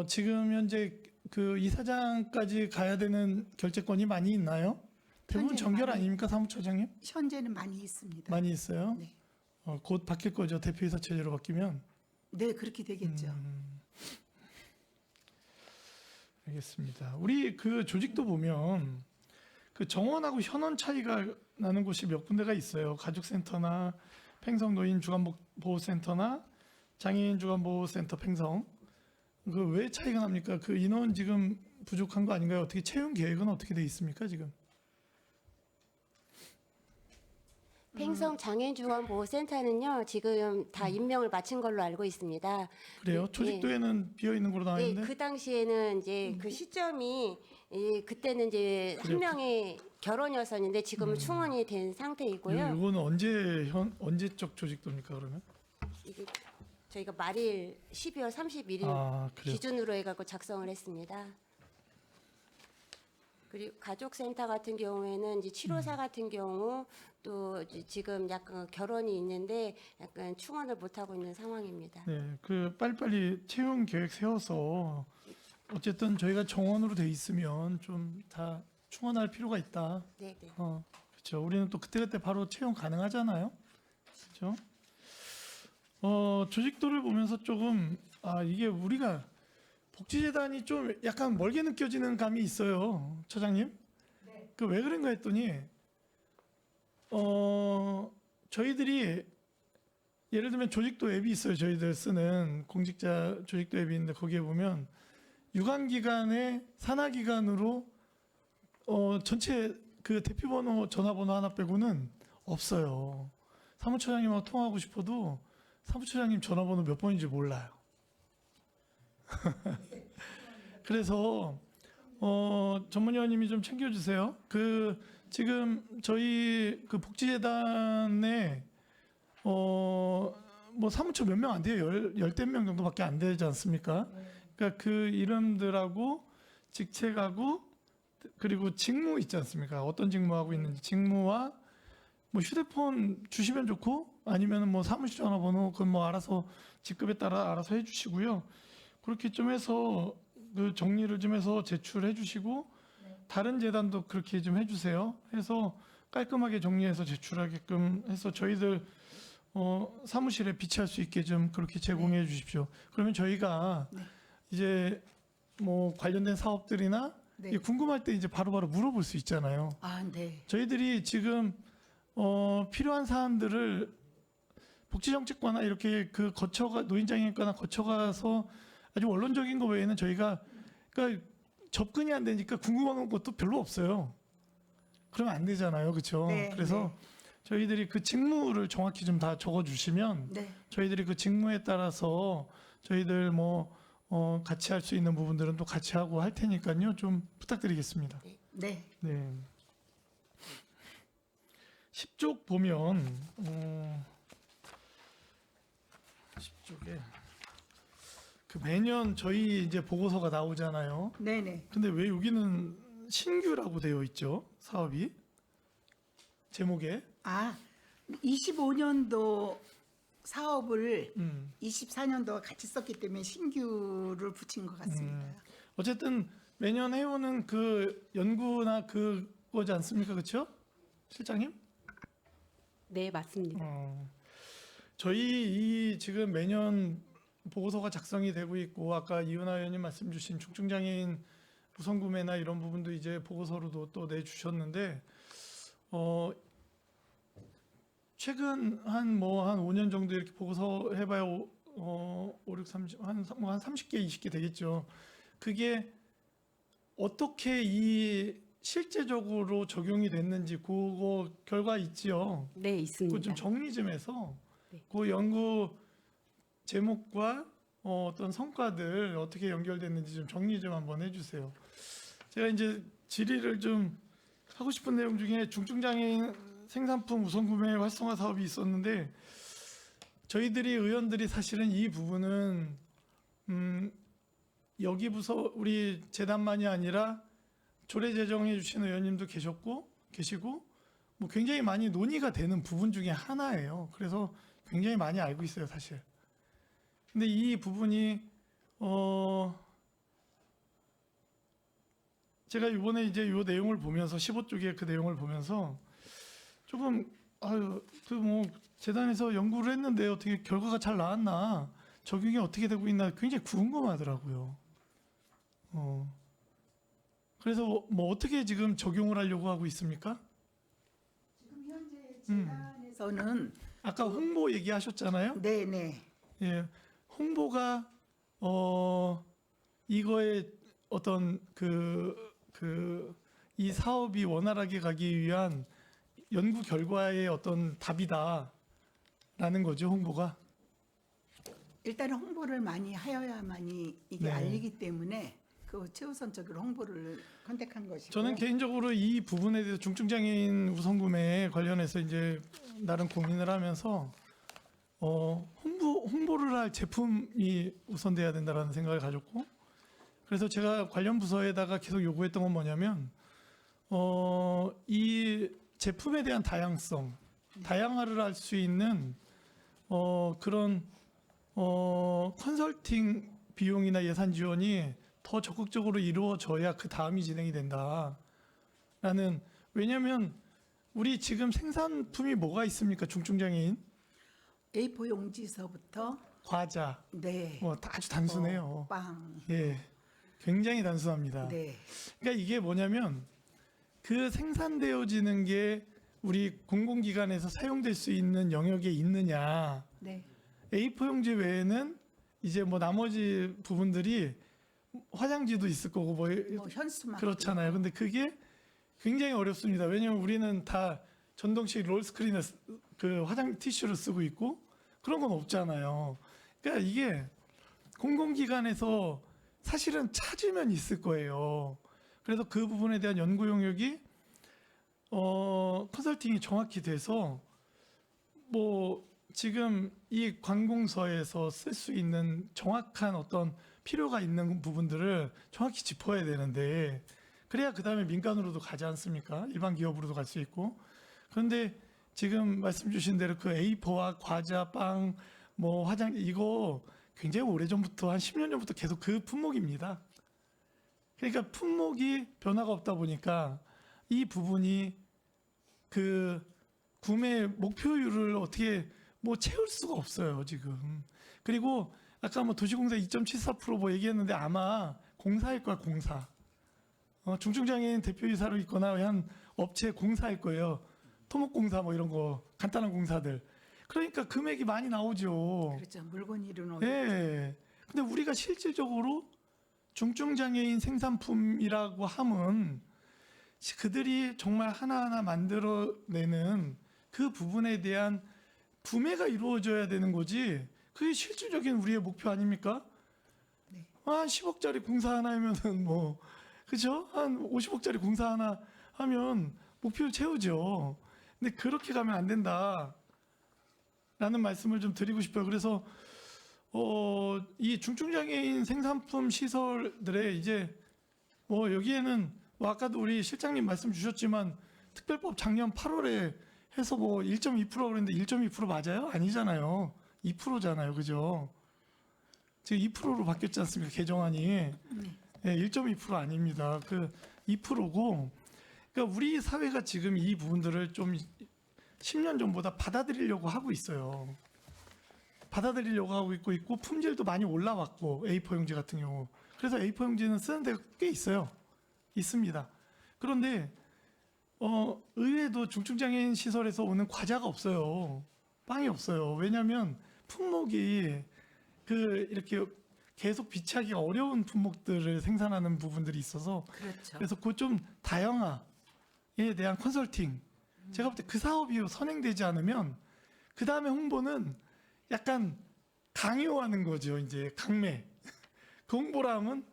지금 현재 그 이사장까지 가야 되는 결제권이 많이 있나요? 대부분 현재 정결 많이- 아닙니까 사무처장님? 현재는 많이 있습니다. 많이 있어요. 네. 곧 바뀔 거죠. 대표이사 체제로 바뀌면. 네, 그렇게 되겠죠. 알겠습니다. 우리 그 조직도 보면 그 정원하고 현원 차이가 나는 곳이 몇 군데가 있어요. 가족센터나 팽성노인 주간보호센터나 장애인 주간보호센터 팽성. 그 왜 차이가 납니까? 그 인원 지금 부족한 거 아닌가요? 어떻게 채용 계획은 어떻게 돼 있습니까 지금? 팽성 장애인주간보호센터는요 지금 다 임명을 마친 걸로 알고 있습니다. 그래요? 조직도에는 비어 있는 걸로 나와 네, 있는데. 그 당시에는 이제 그 시점이 그때는 이제 한 그래요. 명의 결혼이었었는데 지금은 충원이 된 상태이고요. 이거는 언제적 조직도입니까 그러면? 이게 저희가 말일 12월 31일 아 그래요. 기준으로 해갖고 작성을 했습니다. 그리고 가족센터 같은 경우에는 이제 7호사 같은 경우 또 지금 약간 결혼이 있는데 약간 충원을 못 하고 있는 상황입니다. 네, 그 빨리빨리 채용 계획 세워서 어쨌든 저희가 정원으로 돼 있으면 좀 다 충원할 필요가 있다. 네, 네. 그렇죠. 우리는 또 그때그때 바로 채용 가능하잖아요. 그렇죠. 조직도를 보면서 조금 이게 우리가 복지재단이 좀 약간 멀게 느껴지는 감이 있어요, 처장님. 그 왜 그런가 했더니 저희들이 예를 들면 조직도 앱이 있어요. 저희들 쓰는 공직자 조직도 앱이 있는데 거기에 보면 유관기관의 산하기관으로 전체 그 대표번호 전화번호 하나 빼고는 없어요. 사무처장님하고 통화하고 싶어도 사무처장님 전화번호 몇 번인지 몰라요. 그래서 전문위원님이 좀 챙겨주세요. 그 지금 저희 그 복지재단에 뭐 사무처 몇 명 안 돼요. 열댓 명 정도밖에 안 되지 않습니까? 그러니까 그 이름들하고 직책하고 그리고 직무 있지 않습니까? 어떤 직무하고 있는지 직무와 뭐 휴대폰 주시면 좋고 아니면 뭐 사무실 전화번호 그건 뭐 알아서 직급에 따라 알아서 해주시고요. 그렇게 좀 해서 그 정리를 좀 해서 제출해 주시고 다른 재단도 그렇게 좀 해주세요. 해서 깔끔하게 정리해서 제출하게끔 해서 저희들 사무실에 비치할 수 있게 좀 그렇게 제공해 주십시오. 그러면 저희가 이제 뭐 관련된 사업들이나 네. 궁금할 때 이제 바로바로 물어볼 수 있잖아요. 네. 저희들이 지금 필요한 사안들을 복지정책과나 이렇게 그 거쳐가 노인장애인과나 거쳐가서 아주 원론적인 거 외에는 저희가 그러니까 접근이 안 되니까 궁금한 것도 별로 없어요. 그러면 안 되잖아요, 그렇죠? 네, 그래서 저희들이 그 직무를 정확히 좀 다 적어주시면 네. 저희들이 그 직무에 따라서 저희들 뭐 같이 할 수 있는 부분들은 또 같이 하고 할 테니까요, 좀 부탁드리겠습니다. 네. 네. 10쪽 보면 10쪽에 그 매년 저희 이제 보고서가 나오잖아요. 네네. 근데 왜 여기는 신규라고 되어 있죠? 사업이 제목에 25년도 사업을 음. 24년도와 같이 썼기 때문에 신규를 붙인 것 같습니다. 어쨌든 매년 해오는 그 연구나 그거지 않습니까, 그렇죠, 실장님? 네, 맞습니다. 저희 이 지금 매년 보고서가 작성이 되고 있고 아까 이은하 의원님 말씀 주신 중증장애인 우선구매나 이런 부분도 이제 보고서로도 또 내주셨는데 최근 한 5년 정도 이렇게 보고서 해봐야 5, 6, 30, 한 30개, 20개 되겠죠. 그게 어떻게 이 실제적으로 적용이 됐는지 그거 결과 있지요. 네, 있습니다. 그거 좀 정리 좀 해서 네. 그 연구 제목과 어떤 성과들 어떻게 연결됐는지 좀 정리 좀 한번 해주세요. 제가 이제 질의를 좀 하고 싶은 내용 중에 중증장애인 생산품 우선 구매 활성화 사업이 있었는데 저희들이 의원들이 사실은 이 부분은 여기 부서 우리 재단만이 아니라 조례 제정해 주신 의원님도 계시고 뭐 굉장히 많이 논의가 되는 부분 중에 하나예요. 그래서 굉장히 많이 알고 있어요, 사실. 근데 이 부분이 제가 이번에 이제 이 내용을 보면서 15쪽의 그 내용을 보면서 조금 그 뭐 재단에서 연구를 했는데 어떻게 결과가 잘 나왔나 적용이 어떻게 되고 있나 굉장히 궁금하더라고요. 그래서 뭐 어떻게 지금 적용을 하려고 하고 있습니까? 지금 현재 재단에서는 아까 홍보 얘기하셨잖아요. 네네. 예, 홍보가 이거의 어떤 이 사업이 원활하게 가기 위한 연구 결과의 어떤 답이다라는 거죠, 홍보가. 일단은 홍보를 많이 하여야만이 이게 네. 알리기 때문에 그 최우선적으로 홍보를 컨택한 것이고. 저는 개인적으로 이 부분에 대해서 중증장애인 우선구매에 관련해서 이제 나름 고민을 하면서 홍보를 할 제품이 우선돼야 된다라는 생각을 가졌고, 그래서 제가 관련 부서에다가 계속 요구했던 건 뭐냐면 이 제품에 대한 다양화를 할 수 있는 그런 컨설팅 비용이나 예산 지원이 더 적극적으로 이루어져야 그 다음이 진행이 된다라는. 왜냐하면 우리 지금 생산품이 뭐가 있습니까? 중증장애인 A4 용지서부터 과자 네, 뭐 아주 단순해요. 빵, 예, 굉장히 단순합니다. 네, 그러니까 이게 뭐냐면 그 생산되어지는 게 우리 공공기관에서 사용될 수 있는 영역에 있느냐. 네, A4 용지 외에는 이제 뭐 나머지 부분들이 화장지도 있을 거고 뭐 뭐 현수막 그렇잖아요. 근데 그게 굉장히 어렵습니다. 왜냐하면 우리는 다 전동식 롤스크린을 그 화장 티슈를 쓰고 있고 그런 건 없잖아요. 그러니까 이게 공공기관에서 사실은 찾으면 있을 거예요. 그래서 그 부분에 대한 연구 용역이 컨설팅이 정확히 돼서 뭐 지금 이 관공서에서 쓸 수 있는 정확한 어떤 필요가 있는 부분들을 정확히 짚어야 되는데 그래야 그 다음에 민간으로도 가지 않습니까? 일반 기업으로도 갈 수 있고. 그런데 지금 말씀 주신 대로 그 A4와 과자, 빵, 뭐 화장지 이거 굉장히 오래전부터 한 10년 전부터 계속 그 품목입니다. 그러니까 품목이 변화가 없다 보니까 이 부분이 그 구매 목표율을 어떻게 뭐 채울 수가 없어요, 지금. 그리고 아까 뭐 도시공사 2.74% 뭐 얘기했는데 아마 공사일 거야, 공사. 중증장애인 대표이사로 있거나 한 업체 공사일 거예요. 토목공사 뭐 이런 거 간단한 공사들. 그러니까 금액이 많이 나오죠. 그렇죠. 물건 이루는 예. 근데 우리가 실질적으로 중증장애인 생산품이라고 하면 그들이 정말 하나하나 만들어내는 그 부분에 대한 구매가 이루어져야 되는 거지. 그게 실질적인 우리의 목표 아닙니까? 네. 한 10억짜리 공사 하나 하면은 뭐 그죠? 한 50억짜리 공사 하나 하면 목표를 채우죠. 근데 그렇게 가면 안 된다라는 말씀을 좀 드리고 싶어요. 그래서 이 중증장애인 생산품 시설들의 이제 뭐 여기에는 뭐 아까도 우리 실장님 말씀 주셨지만 특별법 작년 8월에 해서 뭐 1.2% 그랬는데 1.2% 맞아요? 아니잖아요. 2%잖아요. 그죠? 지금 2%로 바뀌었지 않습니까? 개정안이. 네, 1.2% 아닙니다. 그 2%고 그러니까 우리 사회가 지금 이 부분들을 좀 10년 전보다 받아들이려고 하고 있어요. 받아들이려고 하고 있고 품질도 많이 올라왔고 A4 용지 같은 경우. 그래서 A4 용지는 쓰는 데가 꽤 있어요. 있습니다. 그런데 의외도 중증장애인 시설에서 오는 과자가 없어요. 빵이 없어요. 왜냐하면 품목이 그 이렇게 계속 비치하기가 어려운 품목들을 생산하는 부분들이 있어서 그렇죠. 그래서 그 좀 다양화에 대한 컨설팅 제가 볼 때 그 사업이 선행되지 않으면 그 다음에 홍보는 약간 강요하는 거죠. 이제 강매. 그 홍보라 하면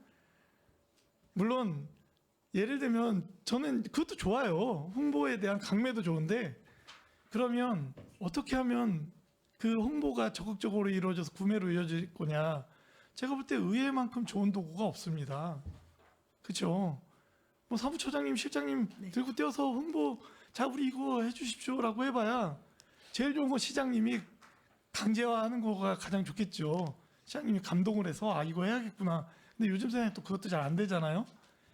물론 예를 들면 저는 그것도 좋아요. 홍보에 대한 강매도 좋은데 그러면 어떻게 하면 그 홍보가 적극적으로 이루어져서 구매로 이어질 거냐. 제가 볼 때 의회만큼 좋은 도구가 없습니다. 그렇죠? 뭐 사무처장님, 실장님 들고 뛰어서 홍보 자 우리 이거 해주십시오라고 해봐야 제일 좋은 건 시장님이 강제화하는 거가 가장 좋겠죠. 시장님이 감동을 해서 아 이거 해야겠구나. 근데 요즘 세상에 또 그것도 잘 안 되잖아요.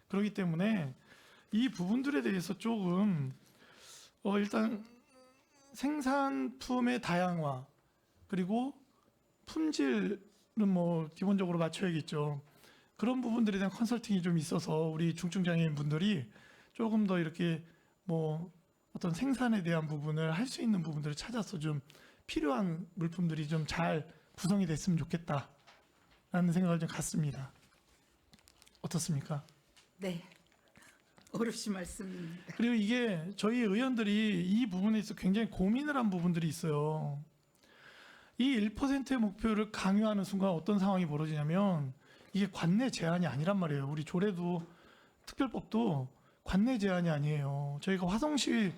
그렇기 때문에 이 부분들에 대해서 조금 일단 생산품의 다양화 그리고 품질은 뭐 기본적으로 맞춰야겠죠. 그런 부분들에 대한 컨설팅이 좀 있어서 우리 중증장애인 분들이 조금 더 이렇게 뭐 어떤 생산에 대한 부분을 할 수 있는 부분들을 찾아서 좀 필요한 물품들이 좀 잘 구성이 됐으면 좋겠다라는 생각을 좀 갖습니다. 어떻습니까? 네. 어르신 말씀입니다. 그리고 이게 저희 의원들이 이 부분에 있어 굉장히 고민을 한 부분들이 있어요. 이 1%의 목표를 강요하는 순간 어떤 상황이 벌어지냐면 이게 관내 제한이 아니란 말이에요. 우리 조례도 특별법도 관내 제한이 아니에요. 저희가 화성시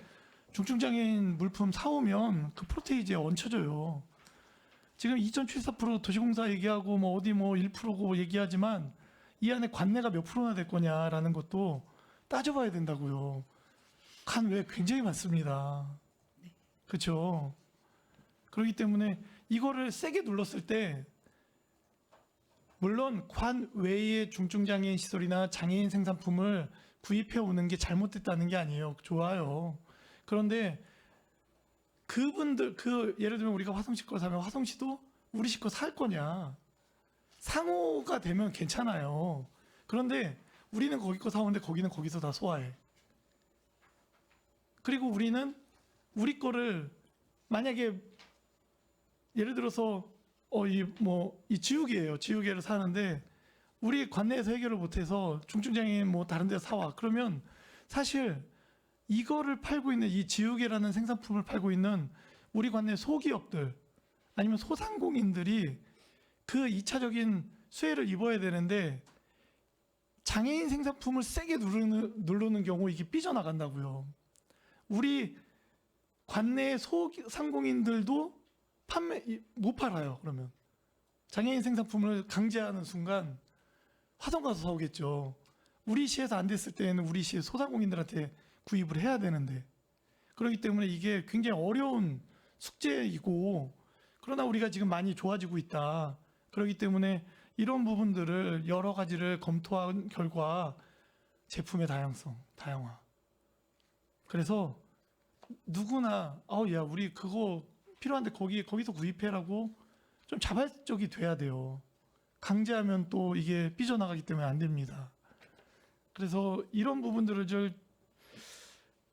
중증장애인 물품 사오면 그 프로테이지에 얹혀져요. 지금 2.74% 도시공사 얘기하고 뭐 어디 뭐 1%고 얘기하지만 이 안에 관내가 몇 프로나 될 거냐라는 것도 따져봐야 된다고요. 관외 굉장히 많습니다. 그렇죠? 그렇기 때문에 이거를 세게 눌렀을 때 물론 관 외의 중증장애인 시설이나 장애인 생산품을 구입해 오는 게 잘못됐다는 게 아니에요. 좋아요. 그런데 그분들 예를 들면 우리가 화성시 거 사면 화성시도 우리 시 거 살 거냐? 상호가 되면 괜찮아요. 그런데 우리는 거기 거 사오는데 거기는 거기서 다 소화해. 그리고 우리는 우리 거를 만약에 예를 들어서 이 지우개예요. 지우개를 사는데 우리 관내에서 해결을 못해서 중증장애인 뭐 다른 데서 사와. 그러면 사실 이거를 팔고 있는 이 지우개라는 생산품을 팔고 있는 우리 관내 소기업들 아니면 소상공인들이 그 2차적인 수혜를 입어야 되는데 장애인 생산품을 세게 누르는 경우 이게 삐져나간다고요. 우리 관내 소상공인들도 못 팔아요. 그러면 장애인 생산품을 강제하는 순간 화성 가서 사오겠죠. 우리 시에서 안 됐을 때는 우리 시의 소상공인들한테 구입을 해야 되는데 그렇기 때문에 이게 굉장히 어려운 숙제이고 그러나 우리가 지금 많이 좋아지고 있다. 그렇기 때문에 이런 부분들을 여러 가지를 검토한 결과 제품의 다양성, 다양화. 그래서 누구나 야 우리 그거 필요한데 거기서 구입해라고 좀 자발적이 돼야 돼요. 강제하면 또 이게 삐져나가기 때문에 안 됩니다. 그래서 이런 부분들을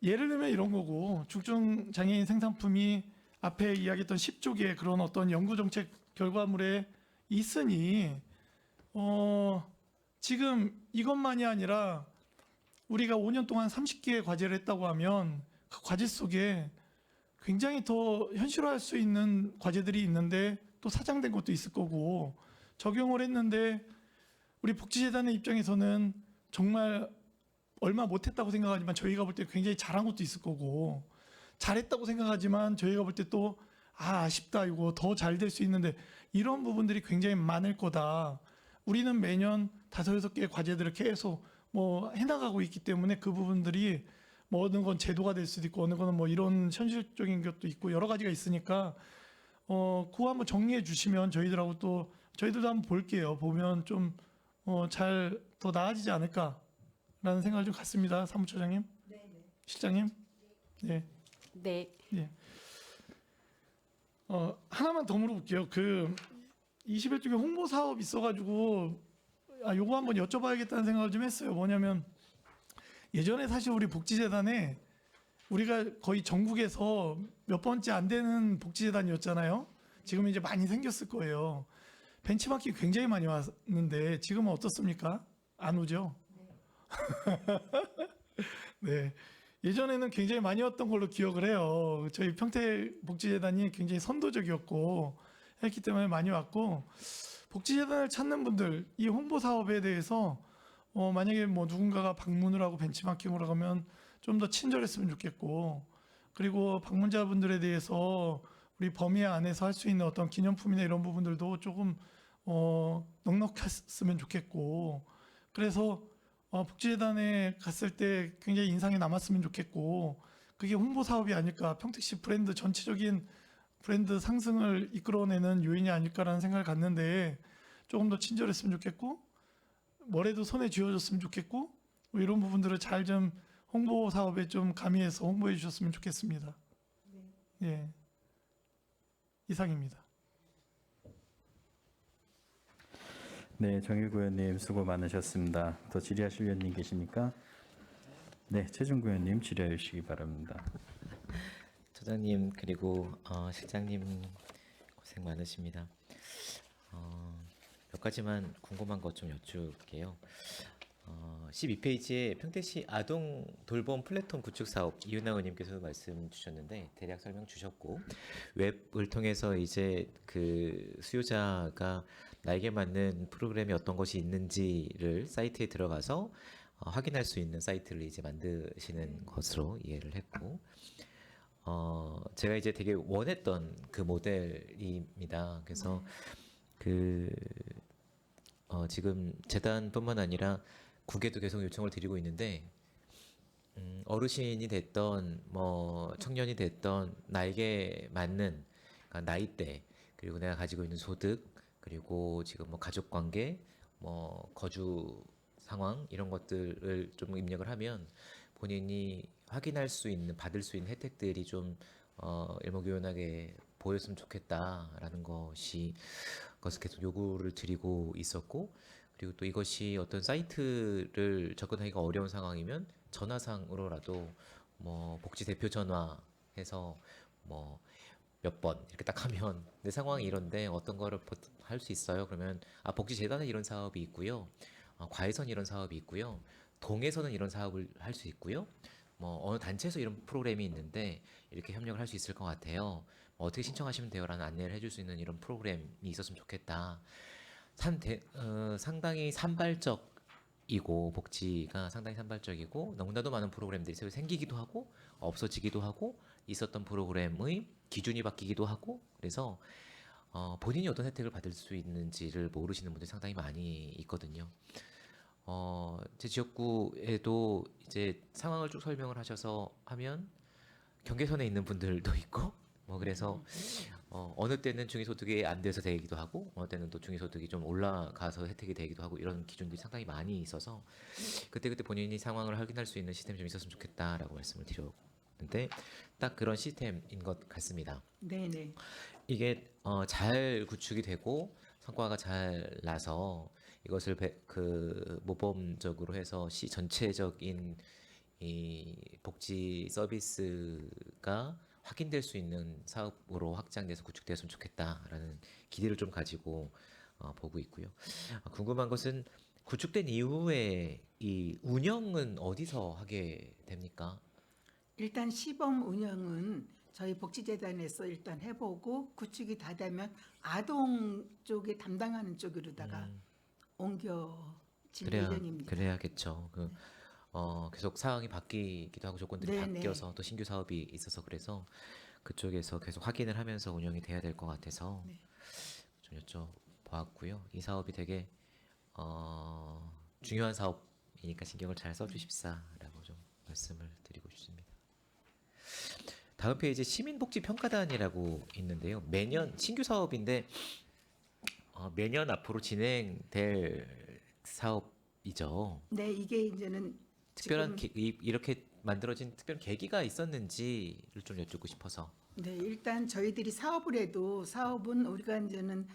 예를 들면 이런 거고 중증 장애인 생산품이 앞에 이야기했던 10쪽의 그런 어떤 연구 정책 결과물에 있으니 지금 이것만이 아니라 우리가 5년 동안 30개의 과제를 했다고 하면 그 과제 속에 굉장히 더 현실화할 수 있는 과제들이 있는데 또 사장된 것도 있을 거고 적용을 했는데 우리 복지재단의 입장에서는 정말 얼마 못했다고 생각하지만 저희가 볼 때 굉장히 잘한 것도 있을 거고 잘했다고 생각하지만 저희가 볼 때 또 아쉽다 이거 더 잘 될 수 있는데 이런 부분들이 굉장히 많을 거다. 우리는 매년 5-6개의 과제들을 계속 해나가고 있기 때문에 그 부분들이 어느 건 제도가 될 수도 있고 어느 거는 이런 현실적인 것도 있고 여러 가지가 있으니까 그거 한번 정리해 주시면 저희들도 한번 볼게요. 보면 좀 잘 더 나아지지 않을까라는 생각을 좀 갖습니다. 사무처장님, 실장님, 네. 네. 예. 하나만 더 물어볼게요. 그 21쪽에 홍보 사업 있어가지고 요거 한번 여쭤봐야겠다는 생각을 좀 했어요. 뭐냐면 예전에 사실 우리 복지재단에 우리가 거의 전국에서 몇 번째 안 되는 복지재단이었잖아요. 지금 이제 많이 생겼을 거예요. 벤치마킹 굉장히 많이 왔는데 지금은 어떻습니까? 안 오죠? 네. 예전에는 굉장히 많이 왔던 걸로 기억을 해요. 저희 평택복지재단이 굉장히 선도적이었고 했기 때문에 많이 왔고 복지재단을 찾는 분들 이 홍보 사업에 대해서 만약에 누군가가 방문을 하고 벤치마킹을 하면 좀 더 친절했으면 좋겠고 그리고 방문자분들에 대해서 우리 범위 안에서 할 수 있는 어떤 기념품이나 이런 부분들도 조금 넉넉했으면 좋겠고 그래서 복지재단에 갔을 때 굉장히 인상이 남았으면 좋겠고 그게 홍보 사업이 아닐까 평택시 브랜드 전체적인 브랜드 상승을 이끌어내는 요인이 아닐까라는 생각을 갖는데 조금 더 친절했으면 좋겠고 뭐래도 손에 쥐어줬으면 좋겠고 이런 부분들을 잘 좀 홍보 사업에 좀 가미해서 홍보해 주셨으면 좋겠습니다. 예, 이상입니다. 네, 정일구 의원님 수고 많으셨습니다. 더 질의하실 의원님 계십니까? 네, 최준구 의원님 질의해 주시기 바랍니다. 처장님 그리고 실장님 고생 많으십니다. 몇 가지만 궁금한 것 좀 여쭐게요. 12페이지에 평택시 아동 돌봄 플랫폼 구축 사업 이윤아 의원님께서 말씀 주셨는데 대략 설명 주셨고 웹을 통해서 이제 그 수요자가 나에게 맞는 프로그램이 어떤 것이 있는지를 사이트에 들어가서 확인할 수 있는 사이트를 이제 만드시는 것으로 이해를 했고 제가 이제 되게 원했던 그 모델입니다. 그래서 지금 재단뿐만 아니라 국에도 계속 요청을 드리고 있는데 어르신이 됐던 청년이 됐던 나에게 맞는 그러니까 나이대 그리고 내가 가지고 있는 소득 그리고 지금 뭐 가족 관계, 뭐 거주 상황 이런 것들을 좀 입력을 하면 본인이 확인할 수 있는 받을 수 있는 혜택들이 좀 일목요연하게 보였으면 좋겠다라는 것을 계속 요구를 드리고 있었고, 그리고 또 이것이 어떤 사이트를 접근하기가 어려운 상황이면 전화상으로라도 뭐 복지 대표 전화해서 뭐 몇 번 이렇게 딱 하면 내 상황이 이런데 어떤 거를 할 수 있어요? 그러면 복지재단에 이런 사업이 있고요. 과에서는 이런 사업이 있고요. 동에서는 이런 사업을 할 수 있고요. 뭐 어느 단체에서 이런 프로그램이 있는데 이렇게 협력을 할 수 있을 것 같아요. 어떻게 신청하시면 돼요라는 안내를 해줄 수 있는 이런 프로그램이 있었으면 좋겠다. 상당히 산발적이고 복지가 상당히 산발적이고 너무나도 많은 프로그램들이 새로 생기기도 하고 없어지기도 하고 있었던 프로그램의 기준이 바뀌기도 하고, 그래서 본인이 어떤 혜택을 받을 수 있는지를 모르시는 분들이 상당히 많이 있거든요. 제 지역구에도 이제 상황을 쭉 설명을 하셔서 하면 경계선에 있는 분들도 있고, 뭐 그래서 어느 때는 중위소득이 안 돼서 되기도 하고, 어느 때는 또 중위소득이 좀 올라가서 혜택이 되기도 하고, 이런 기준들이 상당히 많이 있어서 그때그때 본인이 상황을 확인할 수 있는 시스템이 좀 있었으면 좋겠다라고 말씀을 드렸는데, 딱 그런 시스템인 것 같습니다. 네네. 이게 잘 구축이 되고 성과가 잘 나서 이것을 모범적으로 해서 시 전체적인 이 복지 서비스가 확인될 수 있는 사업으로 확장돼서 구축되었으면 좋겠다라는 기대를 좀 가지고 보고 있고요. 궁금한 것은 구축된 이후에 이 운영은 어디서 하게 됩니까? 일단 시범 운영은 저희 복지재단에서 일단 해보고 구축이 다 되면 아동 쪽에 담당하는 쪽으로다가 옮겨질 예정입니다. 그래야겠죠. 계속 상황이 바뀌기도 하고 조건들이 네네. 바뀌어서 또 신규 사업이 있어서 그래서 그쪽에서 계속 확인을 하면서 운영이 돼야 될 것 같아서 네. 좀 여쭤보았고요. 이 사업이 되게 중요한 사업이니까 신경을 잘 써주십사라고 좀 말씀을 드리고 싶습니다. 다음 페이지 시민복지평가단이라고 있는데요. 매년 신규 사업인데 매년 앞으로 진행될 사업이죠. 네, 이게 이제는 특별한 지금 이렇게 만들어진 특별한 계기가 있었는지를 좀 여쭙고 싶어서. 네, 일단 저희들이 사업을 해도 사업은 우리가 이제는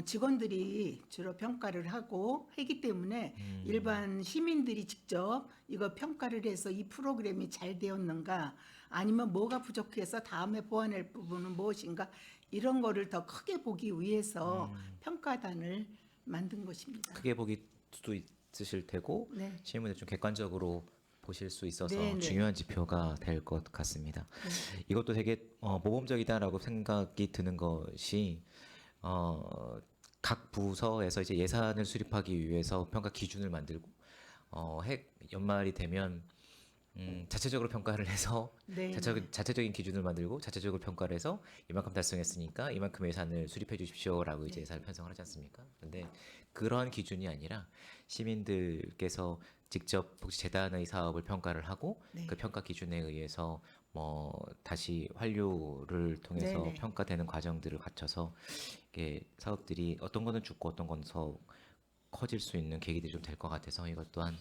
직원들이 주로 평가를 하고 하기 때문에 일반 시민들이 직접 이거 평가를 해서 이 프로그램이 잘 되었는가 아니면 뭐가 부족해서 다음에 보완할 부분은 무엇인가 이런 거를 더 크게 보기 위해서 평가단을 만든 것입니다. 크게 보기 수도 있으실 테고 네. 시민분들 좀 객관적으로 보실 수 있어서 네, 네. 중요한 지표가 될 것 같습니다. 이것도 되게 모범적이다라고 생각이 드는 것이 각 부서에서 이제 예산을 수립하기 위해서 평가 기준을 만들고 연말이 되면 자체적으로 평가를 해서 네, 자체적인 기준을 만들고 자체적으로 평가를 해서 이만큼 달성했으니까 이만큼 예산을 수립해 주십시오라고 이제 예산을 편성을 하지 않습니까? 근데 그러한 기준이 아니라 시민들께서 직접 복지재단의 사업을 평가를 하고 네. 그 평가 기준에 의해서 뭐 다시 환류를 통해서 네네. 평가되는 과정들을 거쳐서 이게 사업들이 어떤 거는 죽고 어떤 건 더 커질 수 있는 계기들이 좀 될 것 같아서 이것 또한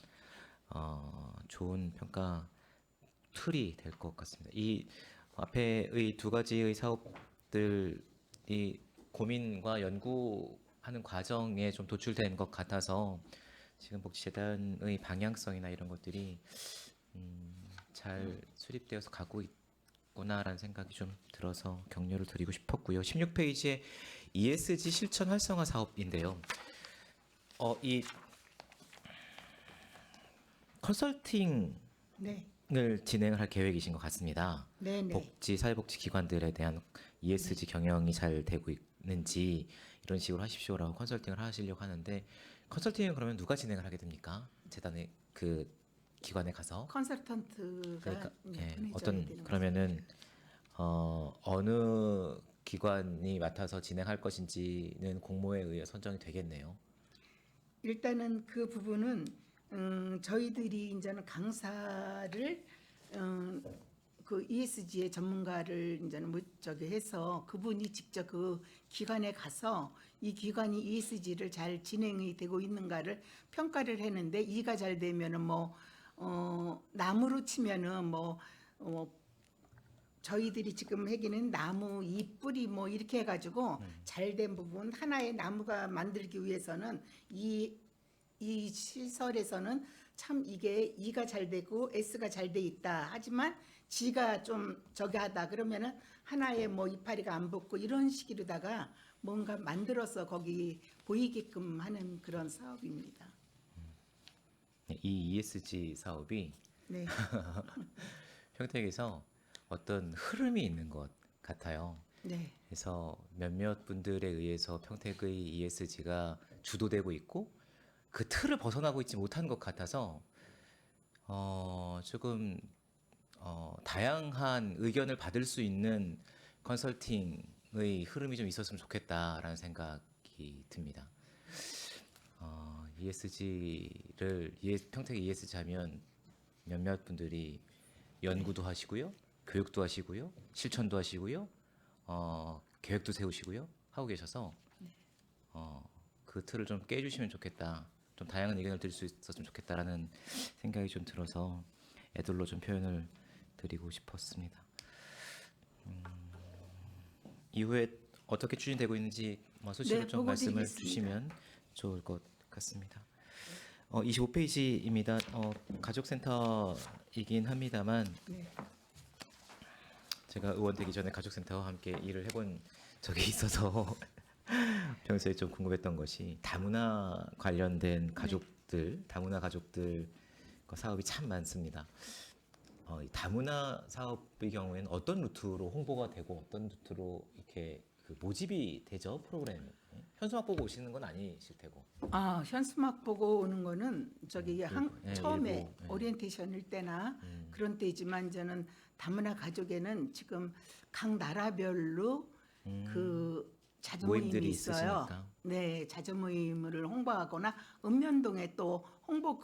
좋은 평가 툴이 될 것 같습니다. 이 앞에의 두 가지의 사업들이 고민과 연구하는 과정에 좀 도출된 것 같아서 지금 복지재단의 방향성이나 이런 것들이 잘 수립되어서 가고 있구나라는 생각이 좀 들어서 격려를 드리고 싶었고요. 16페이지에 ESG 실천 활성화 사업인데요. 이 컨설팅을 네, 진행을 할 계획이신 것 같습니다. 네, 네. 복지 사회복지 기관들에 대한 ESG 경영이 잘 되고 있는지 이런 식으로 하십시오라고 컨설팅을 하시려고 하는데 컨설팅은 그러면 누가 진행을 하게 됩니까? 재단의 그 기관에 가서 컨설턴트가 그러니까 보내줘야 어떤 되는 그러면은 어느 기관이 맡아서 진행할 것인지는 공모에 의해 선정이 되겠네요. 일단은 그 부분은 저희들이 이제는 강사를 그 ESG의 전문가를 이제는 뭐 저기 해서 그분이 직접 그 기관에 가서 이 기관이 ESG를 잘 진행이 되고 있는가를 평가를 했는데 이가 잘 되면은 뭐 나무로 치면은 저희들이 지금 하기는 나무 잎 뿌리 뭐 이렇게 해가지고 잘된 부분 하나의 나무가 만들기 위해서는 이 시설에서는 참 이게 E가 잘 되고 S가 잘 돼 있다. 하지만 G가 좀 저기 하다 그러면은 하나의 뭐 이파리가 안 붙고 이런 식으로다가 뭔가 만들어서 거기 보이게끔 하는 그런 사업입니다. 이 ESG 사업이 네. 평택에서 어떤 흐름이 있는 것 같아요. 네. 그래서 몇몇 분들에 의해서 평택의 ESG가 주도되고 있고 그 틀을 벗어나고 있지 못한 것 같아서 조금 다양한 의견을 받을 수 있는 컨설팅의 흐름이 좀 있었으면 좋겠다라는 생각이 듭니다. ESG를 평택 ESG 하면 몇몇 분들이 연구도 하시고요, 교육도 하시고요, 실천도 하시고요, 계획도 세우시고요 하고 계셔서 그 틀을 좀 깨주시면 좋겠다. 좀 다양한 의견을 드릴 수 있었으면 좋겠다라는 생각이 좀 들어서 애들로 좀 표현을 드리고 싶었습니다. 이후에 어떻게 추진되고 있는지 소식을 네, 좀 보고 말씀을 드리겠습니다. 주시면 좋을 것 같습니다. 25페이지입니다. 가족센터이긴 합니다만 네. 제가 의원 되기 전에 가족센터와 함께 일을 해본 적이 있어서 평소에 좀 궁금했던 것이 다문화 관련된 가족들, 다문화 가족들 사업이 참 많습니다. 이 다문화 사업의 경우에는 어떤 루트로 홍보가 되고 어떤 루트로 이렇게 그 모집이 되죠? 프로그램 현수막 보고 오시는 건 아니실 테고. 현수막 보고 오는 거는 저기 처음에 일부, 네. 오리엔테이션일 때나 그런 때이지만 저는 다문화 가족에는 지금 각 나라별로 그 자주 모임이 모임들이 있어요. 있으시니까. 네, 자주 모임을 홍보하거나 읍면동에 또 홍보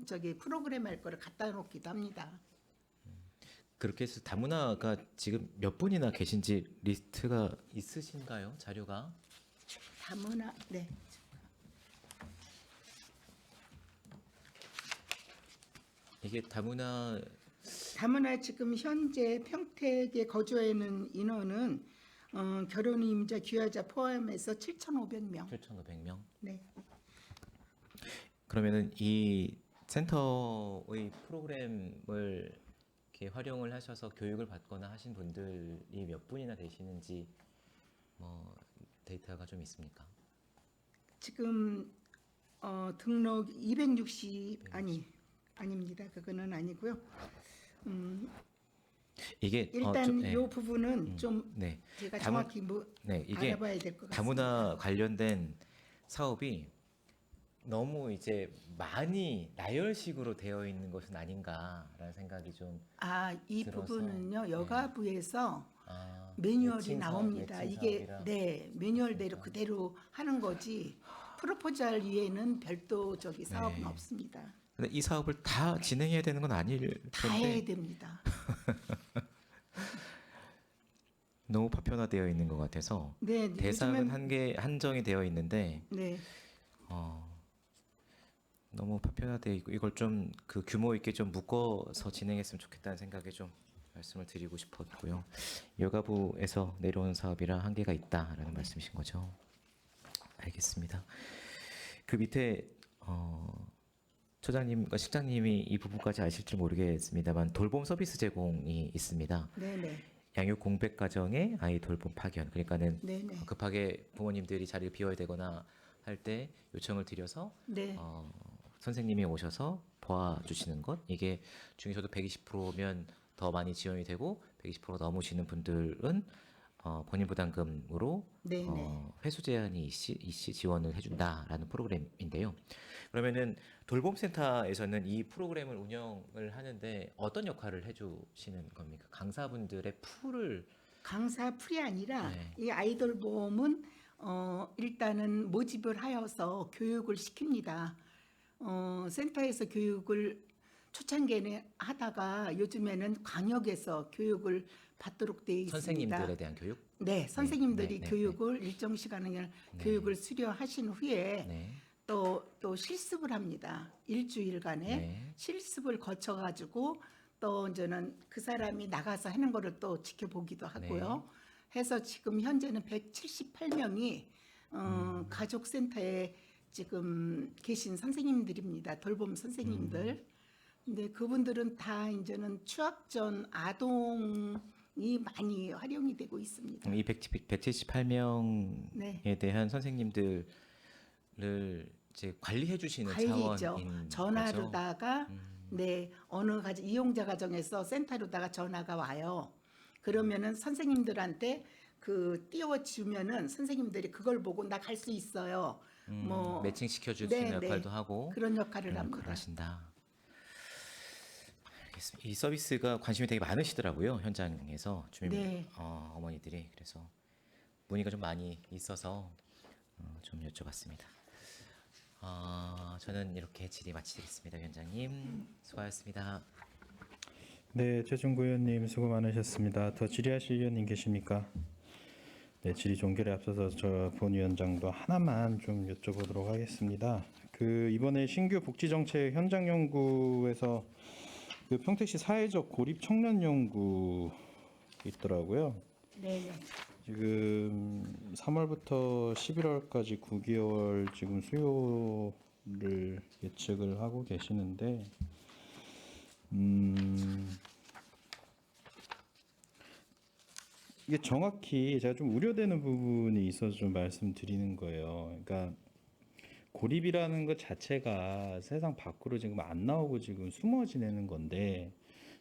저기 프로그램 할 거를 갖다 놓기도 합니다. 그렇게 해서 다문화가 지금 몇 분이나 계신지 리스트가 있으신가요? 자료가? 다문화 네. 이게 다문화 지금 현재 평택에 거주하는 인원은 결혼 임자 귀화자 포함해서 7,500명. 7,500명. 네. 그러면은 이 센터의 프로그램을 이렇게 활용을 하셔서 교육을 받거나 하신 분들이 몇 분이나 되시는지 데이터가 좀 있습니까? 지금 등록 260 아닙니다. 그거는 아니고요. 이게 일단 이 부분은 좀 네. 제가 다문- 정확히 이게 알아봐야 될 것 같습니다. 다문화 관련된 사업이 너무 이제 많이 나열식으로 되어 있는 것은 아닌가라는 생각이 좀 이 들어서, 부분은요. 네. 여가부에서 매뉴얼이 나옵니다. 매칭 이게 사업이라. 네 매뉴얼대로 그대로 하는 거지 프로포잘 위에는 별도 저기 사업은 네. 없습니다. 근데 이 사업을 다 진행해야 되는 건 아닐 다 해야 텐데 됩니다. 너무 파편화되어 있는 것 같아서 네, 대상은 요즘엔- 한정이 되어 있는데 네, 너무 파편화되어 있고 이걸 좀 그 규모 있게 좀 묶어서 진행했으면 좋겠다는 생각에 좀 말씀을 드리고 싶었고요. 여가부에서 내려온 사업이라 한계가 있다라는 말씀이신 거죠. 알겠습니다. 그 밑에 처장님과 실장님이 이 부분까지 아실지 모르겠습니다만 돌봄 서비스 제공이 있습니다. 네, 네, 양육 공백 가정의 아이 돌봄 파견. 그러니까는 네, 네, 급하게 부모님들이 자리를 비워야 되거나 할 때 요청을 드려서 네, 선생님이 오셔서 도와주시는 것. 이게 중에서도 120%면 더 많이 지원이 되고 120% 넘으시는 분들은 본인 부담금으로 네, 네. 회수 제한이 있이 지원을 해준다라는 프로그램인데요. 그러면은 돌봄센터에서는 이 프로그램을 운영을 하는데 어떤 역할을 해주시는 겁니까? 강사분들의 풀을 강사 풀이 아니라 네. 이 아이돌봄은 일단은 모집을 하여서 교육을 시킵니다. 센터에서 교육을 초창기에는 하다가 요즘에는 광역에서 교육을 받도록 되어 있습니다. 선생님들에 대한 교육? 네, 선생님들이 네, 교육을 일정 시간을 교육을 수료하신 후에 네. 또 실습을 합니다. 일주일간의 네. 실습을 거쳐가지고 또 이제는 그 사람이 나가서 하는 거를 또 지켜보기도 하고요. 해서 지금 현재는 178명이 가족센터에 지금 계신 선생님들입니다. 돌봄 선생님들. 근데 그분들은 다 이제는 추학 전 아동이 많이 활용이 되고 있습니다. 이 178명에 네. 대한 선생님들을 이제 관리해 주시는 관리죠. 차원인 거죠? 전화로다가 네 어느 이용자 가정에서 센터로다가 전화가 와요. 그러면은 선생님들한테 그 띄워주면은 선생님들이 그걸 보고 나 갈 수 있어요. 뭐 매칭 시켜줄 네, 수 있는 네. 역할도 하고 그런 역할을 그런 합니다. 역할을 하신다. 알겠습니다. 이 서비스가 관심이 되게 많으시더라고요, 현장에서 주민 네. 어머니들이. 그래서 문의가 좀 많이 있어서 좀 여쭤봤습니다. 저는 이렇게 질의 마치겠습니다. 위원장님 수고하셨습니다. 네, 최종구 의원님 수고 많으셨습니다. 더 질의하실 의원님 계십니까? 네, 질의 종결에 앞서서 저 본 위원장도 하나만 좀 여쭤보도록 하겠습니다. 그 이번에 신규 복지정책 현장 연구에서 그 평택시 사회적 고립 청년 연구 있더라고요. 네. 지금 3월부터 11월까지 9개월 지금 수요를 예측을 하고 계시는데 이게 정확히 제가 좀 우려되는 부분이 있어서 좀 말씀드리는 거예요. 그러니까 고립이라는 것 자체가 세상 밖으로 지금 안 나오고 지금 숨어 지내는 건데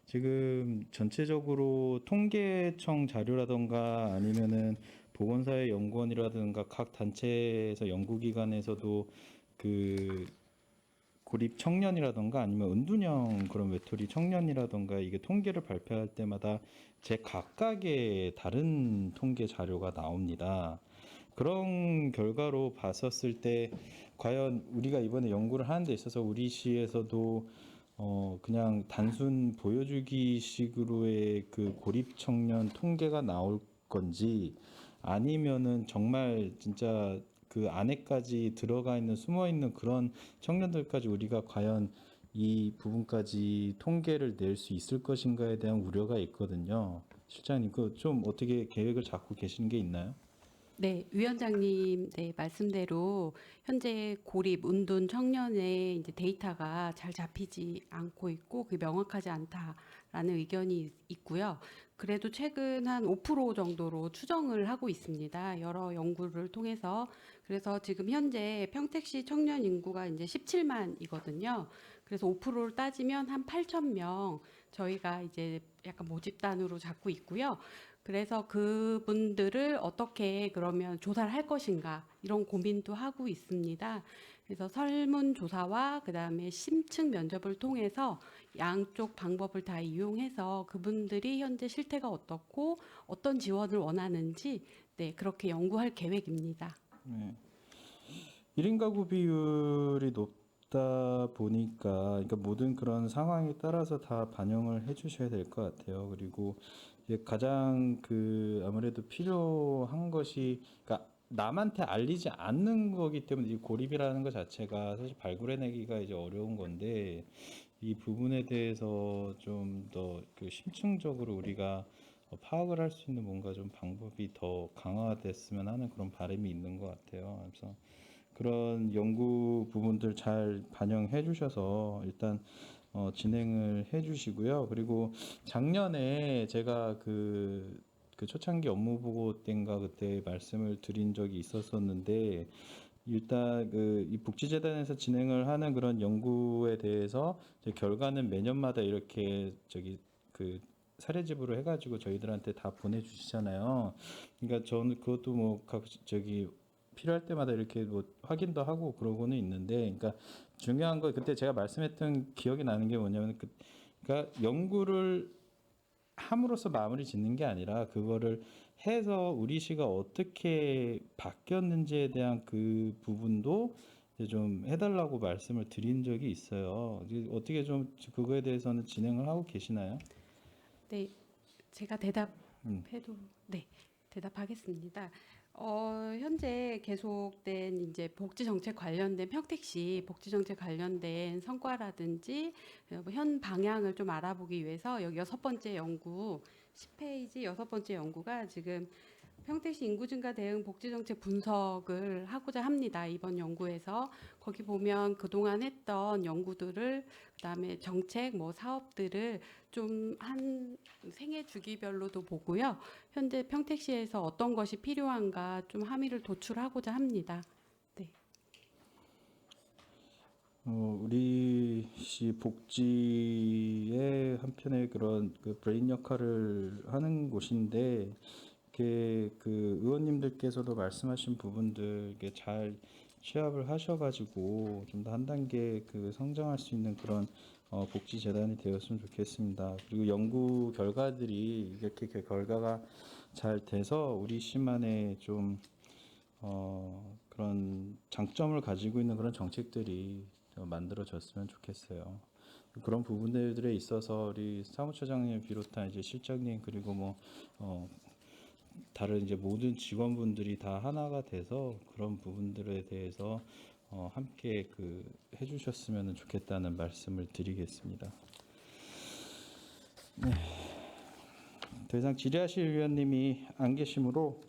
지금 전체적으로 통계청 자료라던가 아니면은 보건사회연구원이라든가 각 단체에서 연구기관에서도 그 고립 청년이라던가 아니면 은둔형 그런 외톨이 청년이라던가 이게 통계를 발표할 때마다 제각각의 다른 통계 자료가 나옵니다. 그런 결과로 봤었을 때 과연 우리가 이번에 연구를 하는 데 있어서 우리 시에서도 그냥 단순 보여주기 식으로의 그 고립 청년 통계가 나올 건지 아니면은 정말 진짜 그 안에까지 들어가 있는 숨어 있는 그런 청년들까지 우리가 과연 이 부분까지 통계를 낼 수 있을 것인가에 대한 우려가 있거든요. 실장님, 그 좀 어떻게 계획을 잡고 계시는 게 있나요? 네, 위원장님 말씀대로 현재 고립, 은둔 청년의 이제 데이터가 잘 잡히지 않고 있고 그게 명확하지 않다라는 의견이 있고요. 그래도 최근 한 5% 정도로 추정을 하고 있습니다. 여러 연구를 통해서. 그래서 지금 현재 평택시 청년 인구가 이제 17만이거든요. 그래서 5%를 따지면 한 8,000명 저희가 이제 약간 모집단으로 잡고 있고요. 그래서 그분들을 어떻게 그러면 조사를 할 것인가 이런 고민도 하고 있습니다. 그래서 설문조사와 그다음에 심층 면접을 통해서 양쪽 방법을 다 이용해서 그분들이 현재 실태가 어떻고 어떤 지원을 원하는지 그렇게 연구할 계획입니다. 네. 1인 가구 비율이 높다 보니까 그러니까 모든 그런 상황에 따라서 다 반영을 해 주셔야 될 것 같아요. 그리고 이제 가장 그 아무래도 필요한 것이 그러니까 남한테 알리지 않는 거기 때문에 이 고립이라는 것 자체가 사실 발굴해내기가 이제 어려운 건데 이 부분에 대해서 좀 더 그 심층적으로 우리가 파악을 할 수 있는 뭔가 좀 방법이 더 강화됐으면 하는 그런 바람이 있는 것 같아요. 그래서 그런 연구 부분들 잘 반영해 주셔서 일단 진행을 해 주시고요. 그리고 작년에 제가 그 초창기 업무 보고 때인가 그때 말씀을 드린 적이 있었었는데 일단 이 복지재단에서 진행을 하는 그런 연구에 대해서 이제 결과는 매년마다 이렇게 그 사례집으로 해가지고 저희들한테 다 보내주시잖아요. 그러니까 저는 그것도 뭐 필요할 때마다 이렇게 뭐 확인도 하고 그러고는 있는데, 그러니까 중요한 거 그때 제가 말씀했던 기억이 나는 게 뭐냐면 그러니까 연구를 함으로써 마무리 짓는 게 아니라 그거를 해서 우리 시가 어떻게 바뀌었는지에 대한 그 부분도 이제 좀 해달라고 말씀을 드린 적이 있어요. 이제 어떻게 좀 그거에 대해서는 진행을 하고 계시나요? 네, 제가 대답해도 네, 대답하겠습니다. 현재 계속된 이제 복지 정책 관련된 평택시 복지 정책 관련된 성과라든지 현 방향을 좀 알아보기 위해서 여기 6번째 연구 10페이지 6번째 연구가 지금 평택시 인구 증가 대응 복지 정책 분석을 하고자 합니다. 이번 연구에서 거기 보면 그동안 했던 연구들을 그다음에 정책 뭐 사업들을 좀 한 생애 주기별로도 보고요. 현재 평택시에서 어떤 것이 필요한가 좀 함의를 도출하고자 합니다. 네. 우리 시 복지의 한편의 그런 그 브레인 역할을 하는 곳인데 이렇게 그 의원님들께서도 말씀하신 부분들 이게 잘 취합을 하셔가지고 좀 더 한 단계 그 성장할 수 있는 그런 복지 재단이 되었으면 좋겠습니다. 그리고 연구 결과들이 이렇게 결과가 잘 돼서 우리 시만의 좀 그런 장점을 가지고 있는 그런 정책들이 만들어졌으면 좋겠어요. 그런 부분들에 있어서 우리 사무처장님 비롯한 이제 실장님 그리고 뭐 다른 이제 모든 직원분들이 다 하나가 돼서 그런 부분들에 대해서 함께 그 해주셨으면 좋겠다는 말씀을 드리겠습니다. 네. 더 이상 질의하실 위원님이 안 계시므로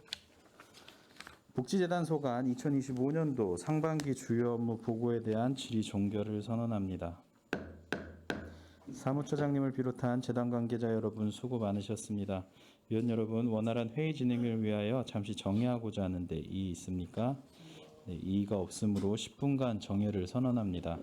복지재단 소관 2025년도 상반기 주요 업무 보고에 대한 질의 종결을 선언합니다. 사무처장님을 비롯한 재단 관계자 여러분 수고 많으셨습니다. 위원 여러분, 원활한 회의 진행을 위하여 잠시 정회하고자 하는데 이의 있습니까? 네, 이의가 없으므로 10분간 정회를 선언합니다.